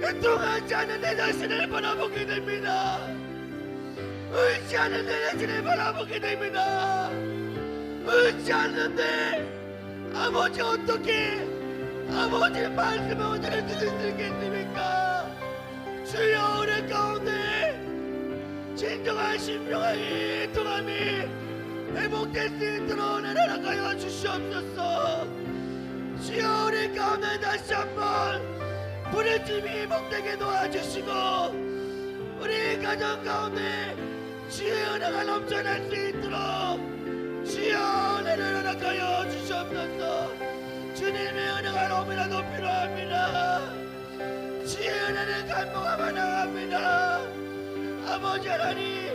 애통하지 않는 내 자신을 바라보게 됩니다. 의지 않는 내 자신을 바라보게 됩니다. 의지 않는데 아버지 어떻게 아버지 말씀의 오늘을 들을 수 있겠습니까? 주여 우리 가운데 진정한 심령의 애통함이 회복될 수 있도록 은혜를 허락하여 주시옵소서. 주여 우리 가운데 다시 한번 부르심이 회복되게 도와주시고 우리 가정 가운데 주의 은혜가 넘쳐날 수 있도록 주여 은혜를 허락하여 주시옵소서. 주님의 은혜가 너무나도 필요합니다. 주의 은혜를 간구하며 나갑니다. 아버지 하나님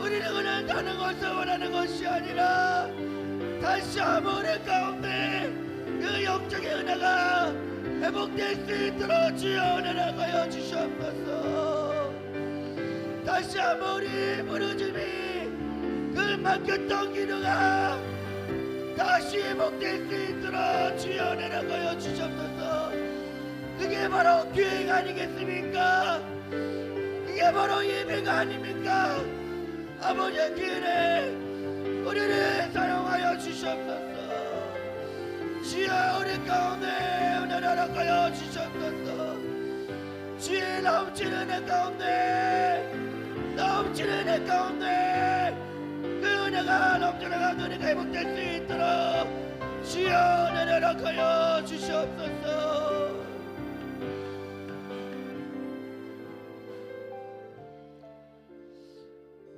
우리는 그냥 다른 것을 원하는 것이 아니라 다시 한번 우리 가운데 그 영적인 은혜가 회복될 수 있도록 주여 은혜를 하여 주시옵소서. 다시 한번 우리 부르짖음이 그 맡겼던 기도가 다시 회복될 수 있도록 주여 은혜를 하여 주시옵소서. 그게 바로 교회가 아니겠습니까? 이게 바로 예배가 아닙니까? 아버지의 길에 우리를 사용하여 주시옵소서. 주여 우리 가운데 은혜를 허락하여 주시옵소서. 주의 넘치는 은혜 가운데 넘치는 은혜 가운데 그 은혜가 넘쳐나가는 은혜가 회복될 수 있도록 주여 은혜를 허락하여 주시옵소서.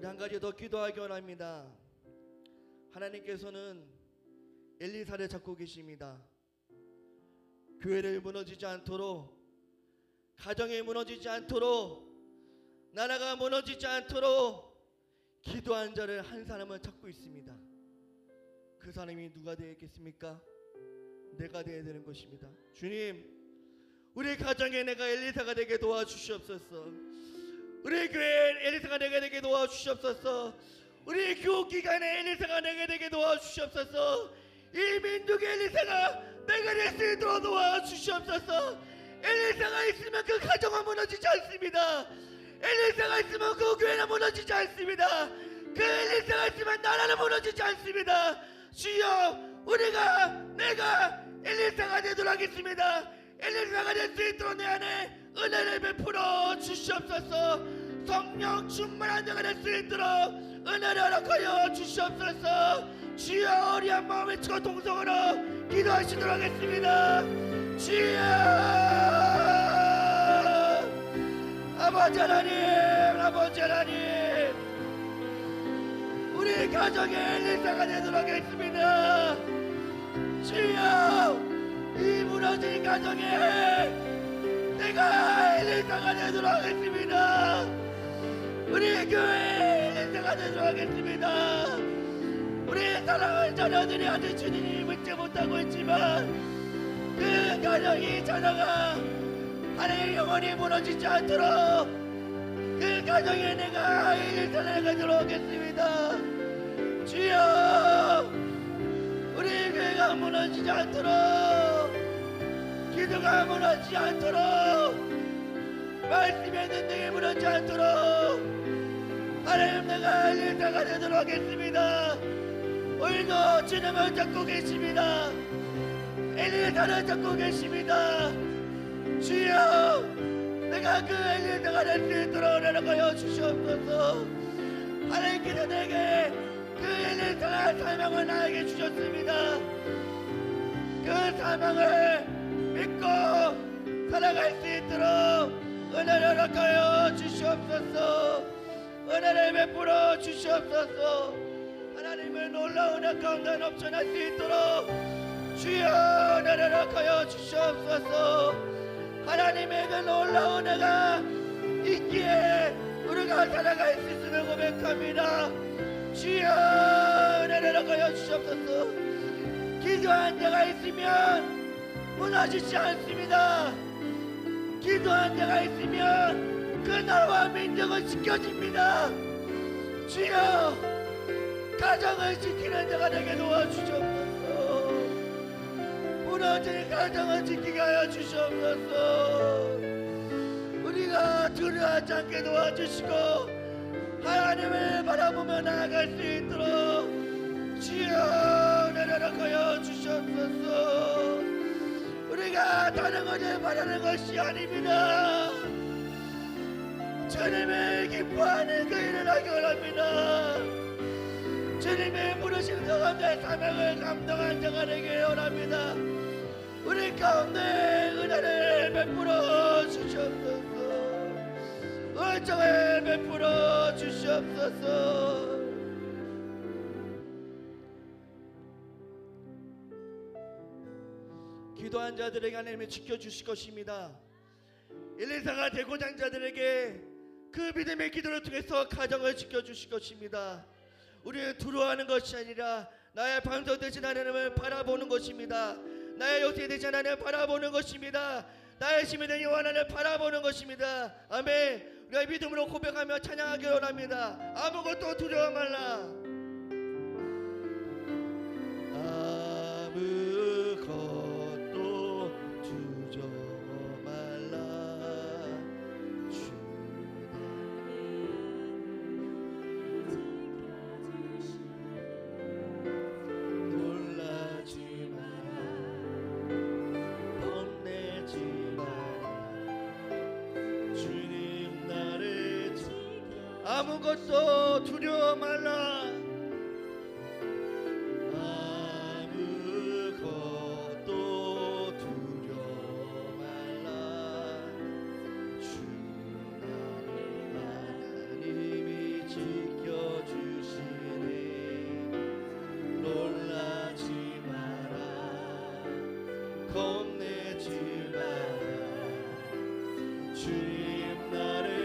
한 가지 더 기도하기 원합니다. 하나님께서는 엘리사를 찾고 계십니다. 교회를 무너지지 않도록, 가정이 무너지지 않도록, 나라가 무너지지 않도록 기도한 자를 한 사람을 찾고 있습니다. 그 사람이 누가 되겠습니까? 내가 되어야 되는 것입니다. 주님, 우리 가정에 내가 엘리사가 되게 도와주시옵소서. 우리 교회 엘리사가 되게 도와주시옵소서. 우리 교육 기관에 엘리사가 되게 도와주시옵소서. 이 민족의 엘리사가 내가 될 수 있도록 도와주시옵소서. 엘리사가 있으면 그 가정은 무너지지 않습니다. 엘리사가 있으면 그 교회는 무너지지 않습니다. 그 엘리사가 있으면 나라는 무너지지 않습니다. 주여 내가 엘리사가 되도록 하겠습니다. 엘리사가 될 수 있도록 내 안에 은혜를 베풀어 주시옵소서. 성령 충만한 자가 될 수 있도록 은혜를 허락하여 주시옵소서. 주여 우리 한 마음 외치고 동성으로 기도하시도록 하겠습니다. 주여 아버지 하나님 아버지 하나님 가정의 엘리사가 되도록 하겠습니다. 주여 이 무너진 가정에 내가 엘리사가 되도록 하겠습니다. 우리 교회 엘리사가 되도록 하겠습니다. 우리 사랑하는 자녀들이 아직 주님이 믿지 못하고 있지만 그 가정이 자녀가 하나님의 영원히 무너지지 않도록 그 가정에 내가 엘리사를 가도록 하겠습니다. 주여 우리 교회가 무너지지 않도록 기도가 무너지지 않도록 말씀의 능력이 무너지지 않도록 하나님 내가 엘리사가 되도록 하겠습니다. 오늘도 주님을 잡고 계십니다. 엘리사를 잡고 계십니다. 주여 내가 그 엘리사가 될 수 있도록 허락하여 주시옵소서. 하나님께서 내게 그 엘리사의 사명을 나에게 주셨습니다. 그 사명을 믿고 살아갈 수 있도록 은혜를 허락하여 주시옵소서. 은혜를 베풀어 주시옵소서. 하나님의 놀라운 은혜 가운데 넘쳐날 수 있도록 주여 은혜를 허락하여 주시옵소서. 하나님의 그 놀라운 은혜가 있기에 우리가 살아갈 수 있음을 고백합니다. 주여 은혜를 허락하여 주시옵소서. 기도한 자가 있으면 무너지지 않습니다. 기도한 자가 있으면 그 나라와 민족은 지켜집니다. 주여 가정을 지키는 자가 되게 도와주시옵소서. 무너진 가정을 지키게 하여 주시옵소서. 우리가 두려워하지 않게 도와주시고 하나님을 바라보며 나아갈 수 있도록 주여 은혜를 허락하여 주시옵소서. 우리가 다른 것을 바라는 것이 아닙니다. 주님을 기뻐하는 그 일을 하기 원합니다. 주님의 부르심 가운데 사명을 감당한 자가 되기를 원합니다. 우리 가운데 은혜를 베풀어 주시옵소서. 은총을 베풀어 주시옵소서. 기도한 자들에게 하나님이 지켜주실 것입니다. 엘리사가 되고자 한 자들에게 그 믿음의 기도를 통해서 가정을 지켜주실 것입니다. 우리는 두려워하는 것이 아니라 나의 방석 되신 하나님을 바라보는 것입니다. 나의 요새 되신 하나님을 바라보는 것입니다. 나의 힘이 된 여호와 하나님을 바라보는 것입니다. 아멘. 우리가 믿음으로 고백하며 찬양하기를 원합니다. 아무것도 두려워 말라. 아무것도 두려워 말라. 놀라지 마라. 겁내지 마라. 주님 나를 아무것도 두려워 말라. 아무것도 두려워 말라. 주 하나님이 지켜주시네. 놀라지 마라. 겁내지 마라. 주님 나를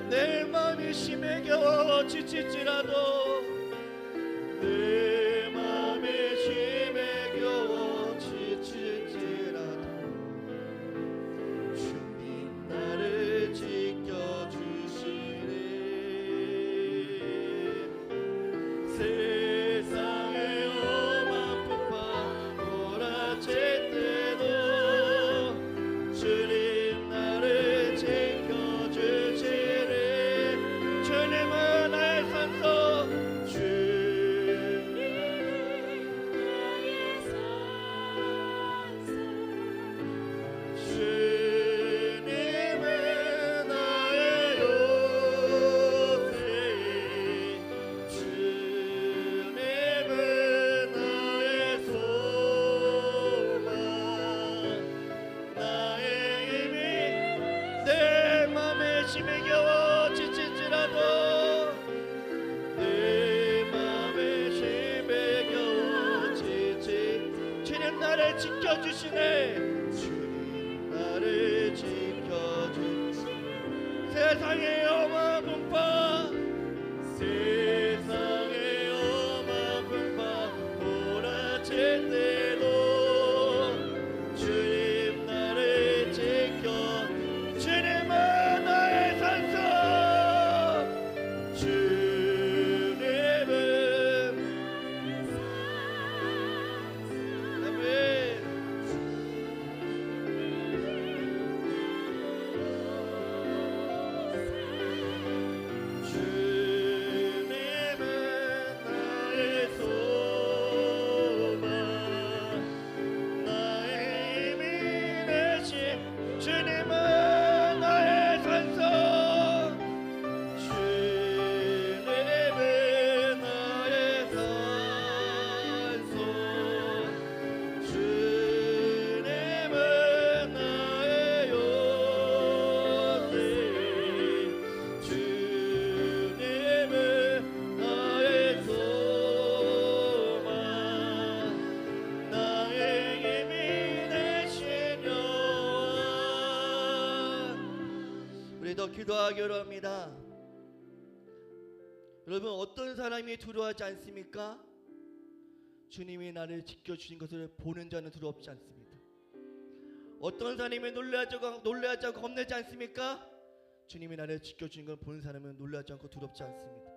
내 마음이 심에 겨워 지칠지라도 내 마음이 심에 겨워 지칠지라도 주님 나를 지켜주시네. 세상의 험한 풍파 몰아칠 때도 주님 나를 지켜주시네. 주님은 나의 산소 나를 지켜주시네. 주님 나를 지켜주시네. 세상의 험한 풍파, 세상의 험한 풍파 몰아칠 때도 주님 나를 지켜. 주님은 나의 산성, 주님은 아멘. 더 기도하기로 합니다. 여러분, 어떤 사람이 두려워하지 않습니까? 주님이 나를 지켜주신 것을 보는 자는 두렵지 않습니다. 어떤 사람이 놀라지 않고 겁내지 않습니까? 주님이 나를 지켜주신 걸 보는 사람은 놀라지 않고 두렵지 않습니다.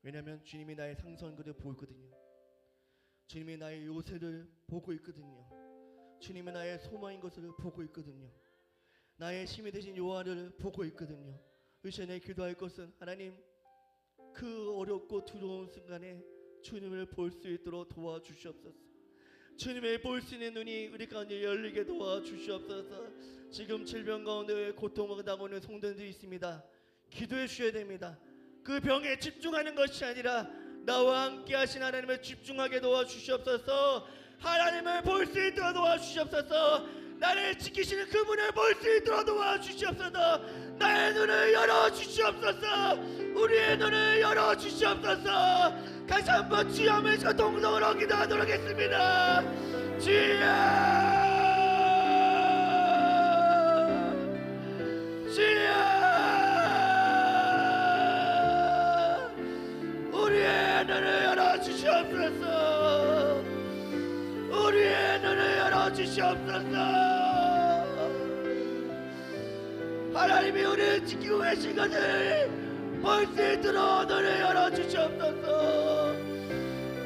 왜냐하면 주님이 나의 상선들을 보고 있거든요. 주님이 나의 요새를 보고 있거든요. 주님이 나의 소망인 것을 보고 있거든요. 나의 힘이 되신 요한을 보고 있거든요. 이 시간에 기도할 것은, 하나님, 그 어렵고 두려운 순간에 주님을 볼 수 있도록 도와주시옵소서. 주님을 볼 수 있는 눈이 우리 가운데 열리게 도와주시옵소서. 지금 질병 가운데 고통을 당하고 있는 성도들이 있습니다. 기도해 주셔야 됩니다. 그 병에 집중하는 것이 아니라 나와 함께 하신 하나님을 집중하게 도와주시옵소서. 하나님을 볼 수 있도록 도와주시옵소서. 나를 지키시는 그분을 볼 수 있도록 도와주시옵소서. 나의 눈을 열어주시옵소서. 우리의 눈을 열어주시옵소서. 다시 한번 주여 하면서 동성으로 기도하도록 하겠습니다. 주여, 주여, 우리의 눈을 열어주시옵소서. 우리의 눈을 열어주시옵소서. 하나님이 우리를 지키고 계신 것을 볼 수 있도록 눈을 열어주시옵소서.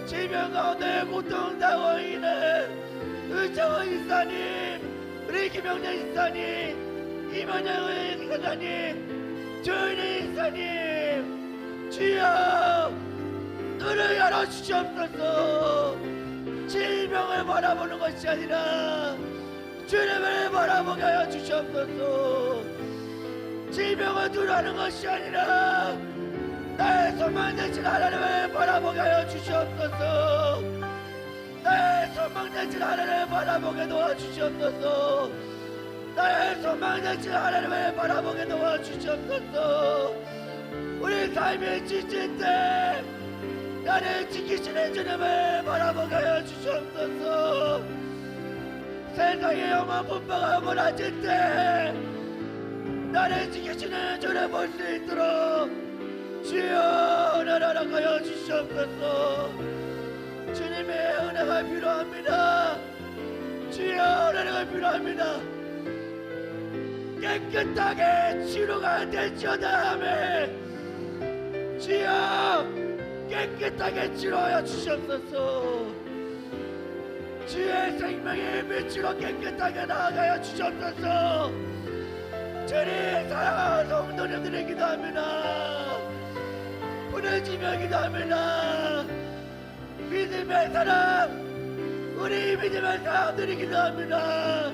질병 가운데 고통당하고 있는 의정원 이사님, 우리 김영래 이사님, 이만영 이사님, 조인희 이사님, 주여 눈을 열어주시옵소서. 질병을 바라보는 것이 아니라 주님을 바라보게 하여 주시옵소서. 질병을 두려워하는 것이 아니라 나의 소망 되신 하나님을 바라보게 하여 주시옵소서. 나의 소망 되신 하나님을 바라보게 도와주시옵소서. 나의 소망 되신 하나님을 바라보게 도와주시옵소서. 우리 삶이 지칠 때 나를 지키시는 주님을 바라보게 하여 주시옵소서. 세상의 험한 분파가 몰아칠 때 나를 지키시는 주를 볼 수 있도록 주여 은혜를 하여 주시옵소서. 주님의 은혜가 필요합니다. 주여 은혜가 필요합니다. 깨끗하게 치료가 될지어다. 아멘. 주여 깨끗하게 치료하여 주시옵소서. 주의 생명의 빛으로 깨끗하게 나아가여 주시옵소서. 주님 사랑하는 성도님들의 기도합니다. 부르짖며 기도합니다. 믿음의 사람, 우리 믿음의 사람들이 기도합니다.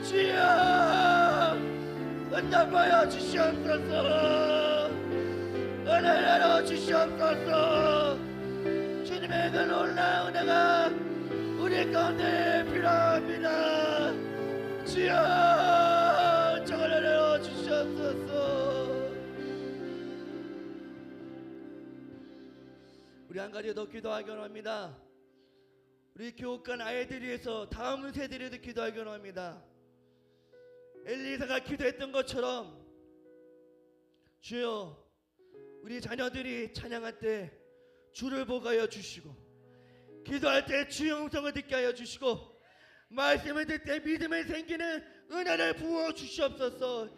주여 응답하여 주시옵소서. 은혜로 주시옵소서. 주님의 그 놀라운 은혜가 우리 가운데 필요합니다. 주여 저걸 은혜로 주시옵소서. 우리 한 가지 더 기도하기 원합니다. 우리 교육관 아이들 위해서 다음 세대에도 기도하기로 합니다. 엘리사가 기도했던 것처럼 주여 우리 자녀들이 찬양할 때 주를 보게 하여 주시고 기도할 때 주의 음성을 듣게 하여 주시고 말씀을 듣을 때 믿음이 생기는 은혜를 부어 주시옵소서.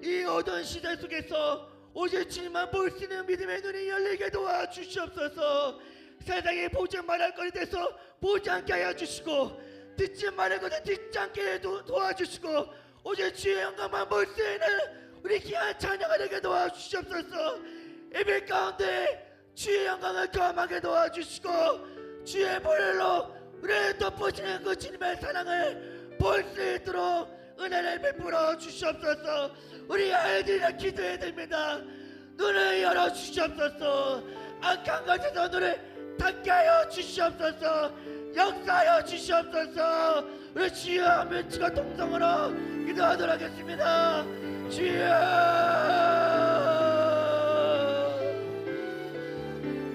이 어두운 시대 속에서 오직 주님만 볼 수 있는 믿음의 눈이 열리게 도와 주시옵소서. 세상에 보지 말할 것에 대해서 보지 않게 하여 주시고 듣지 말할 것에 듣지 않게 도와주시고 오직 주의 영광만 볼 수 있는 우리 귀한 자녀가 되게 도와주시옵소서. 예배 가운데 주의 영광을 경험하게 도와주시고 주의 보혈로 우리를 덮으시는 그 주님의 사랑을 볼 수 있도록 은혜를 베풀어 주시옵소서. 우리 아이들이라 기도해야 됩니다. 눈을 열어 주시옵소서. 악한 것에서 눈을 닫게 하여 주시옵소서. 역사하여 주시옵소서. 우리 주여 하면 주가 동성으로 기도하도록 하겠습니다. 주여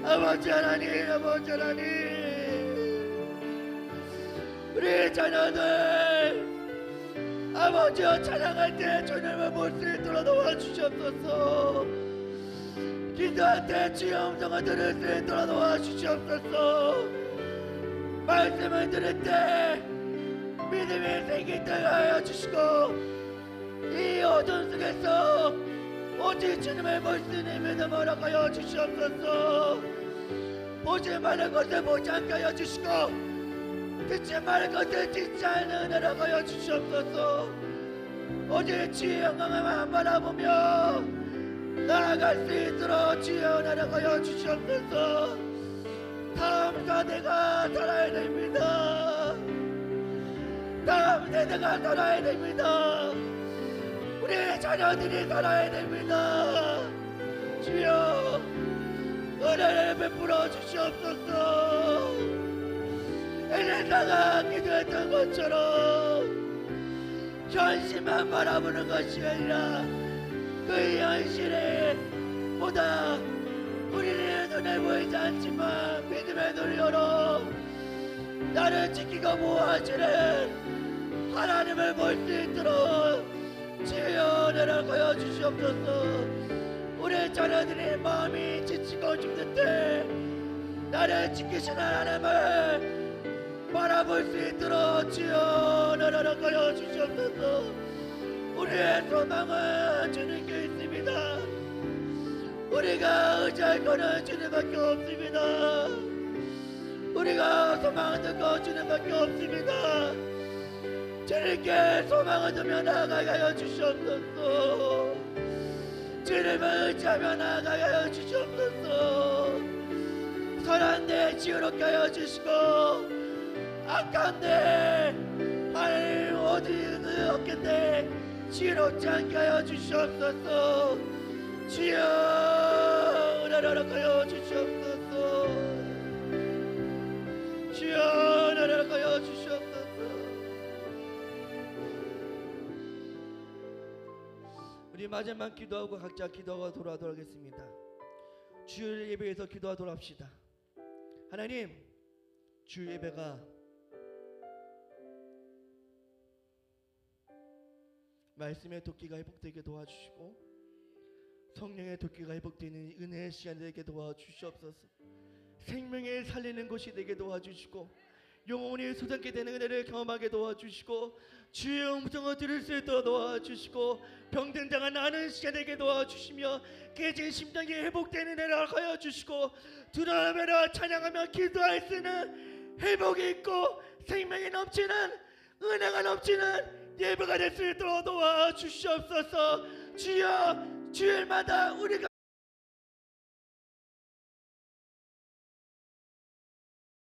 아버지 하나님, 아버지 하나님, 우리 자녀들 아버지여 찬양할 때 주님을 볼 수 있도록 도와주시옵소서. 기도할 때 주의 음성을 들을 수 있도록 도와주시옵소서. 말씀을 들을 때 믿음이 생기게 하여 주시고 이 어두운 속에서 오직 주님을 볼 수 있는 믿음을 하여 주시옵소서. 보지 말는 것을 보지 않게 하여 주시고 듣지 말는 것을 듣지 않는 은혜를 하여 주시옵소서. 오직 주의 영광을 바라보며 나아갈 수 있도록 주의 은혜를 하여 주시옵소서. 다음 세대가 살아야 됩니다. 다음 세대가 살아야 됩니다. 우리 자녀들이 살아야 됩니다. 주여 은혜를 베풀어 주시옵소서. 엘리사가 기도했던 것처럼 현실만 바라보는 것이 아니라 그 현실에 보다 우리는 눈에 보이지 않지만 믿음의 눈을 열어 나를 지키고 보호하시는 하나님을 볼 수 있도록 주여 은혜를 하여 주시옵소서. 우리 자녀들의 마음이 지치고 죽는 때 나를 지키시는 하나님을 바라볼 수 있도록 주여 은혜를 하여 주시옵소서. 우리의 소망은 주님께 있습니다. 우리가 의지할 것은 주님밖에 없습니다. 우리가 소망을 두고 주님밖에 없습니다. 주님께 소망을 두며 나아가게 하여 주시옵소서. 주님을 의지하며 나아가게 하여 주시옵소서. 선한데 지혜롭게 하여 주시고 악한데 하나님 어디는 없겠네 지혜롭지 않게 하여 주시옵소서. 주여 은혜를 하여 주시옵소서. 주여 은혜를 하여 주시옵소서. 우리 마지막 기도하고 각자 기도하고 돌아가도록 하겠습니다. 주일 예배에서 기도하도록 합시다. 하나님, 주 예배가 말씀의 도끼가 회복되게 도와주시고 성령의 도끼가 회복되는 은혜의 시간이 되게 도와주시옵소서. 생명을 살리는 곳이 되게 도와주시고 영혼이 솟게 되는 은혜를 경험하게 도와주시고 주의 음성을 들을 수 있도록 도와주시고 병든 자가 나는 시간 되게 도와주시며 깨진 심장이 회복되는 은혜를 하여 주시고 드러내며 찬양하며 기도할 수 있는 회복이 있고 생명이 넘치는 은혜가 넘치는 예배가 될 수 있도록 도와주시옵소서. 주여 주일마다 우리가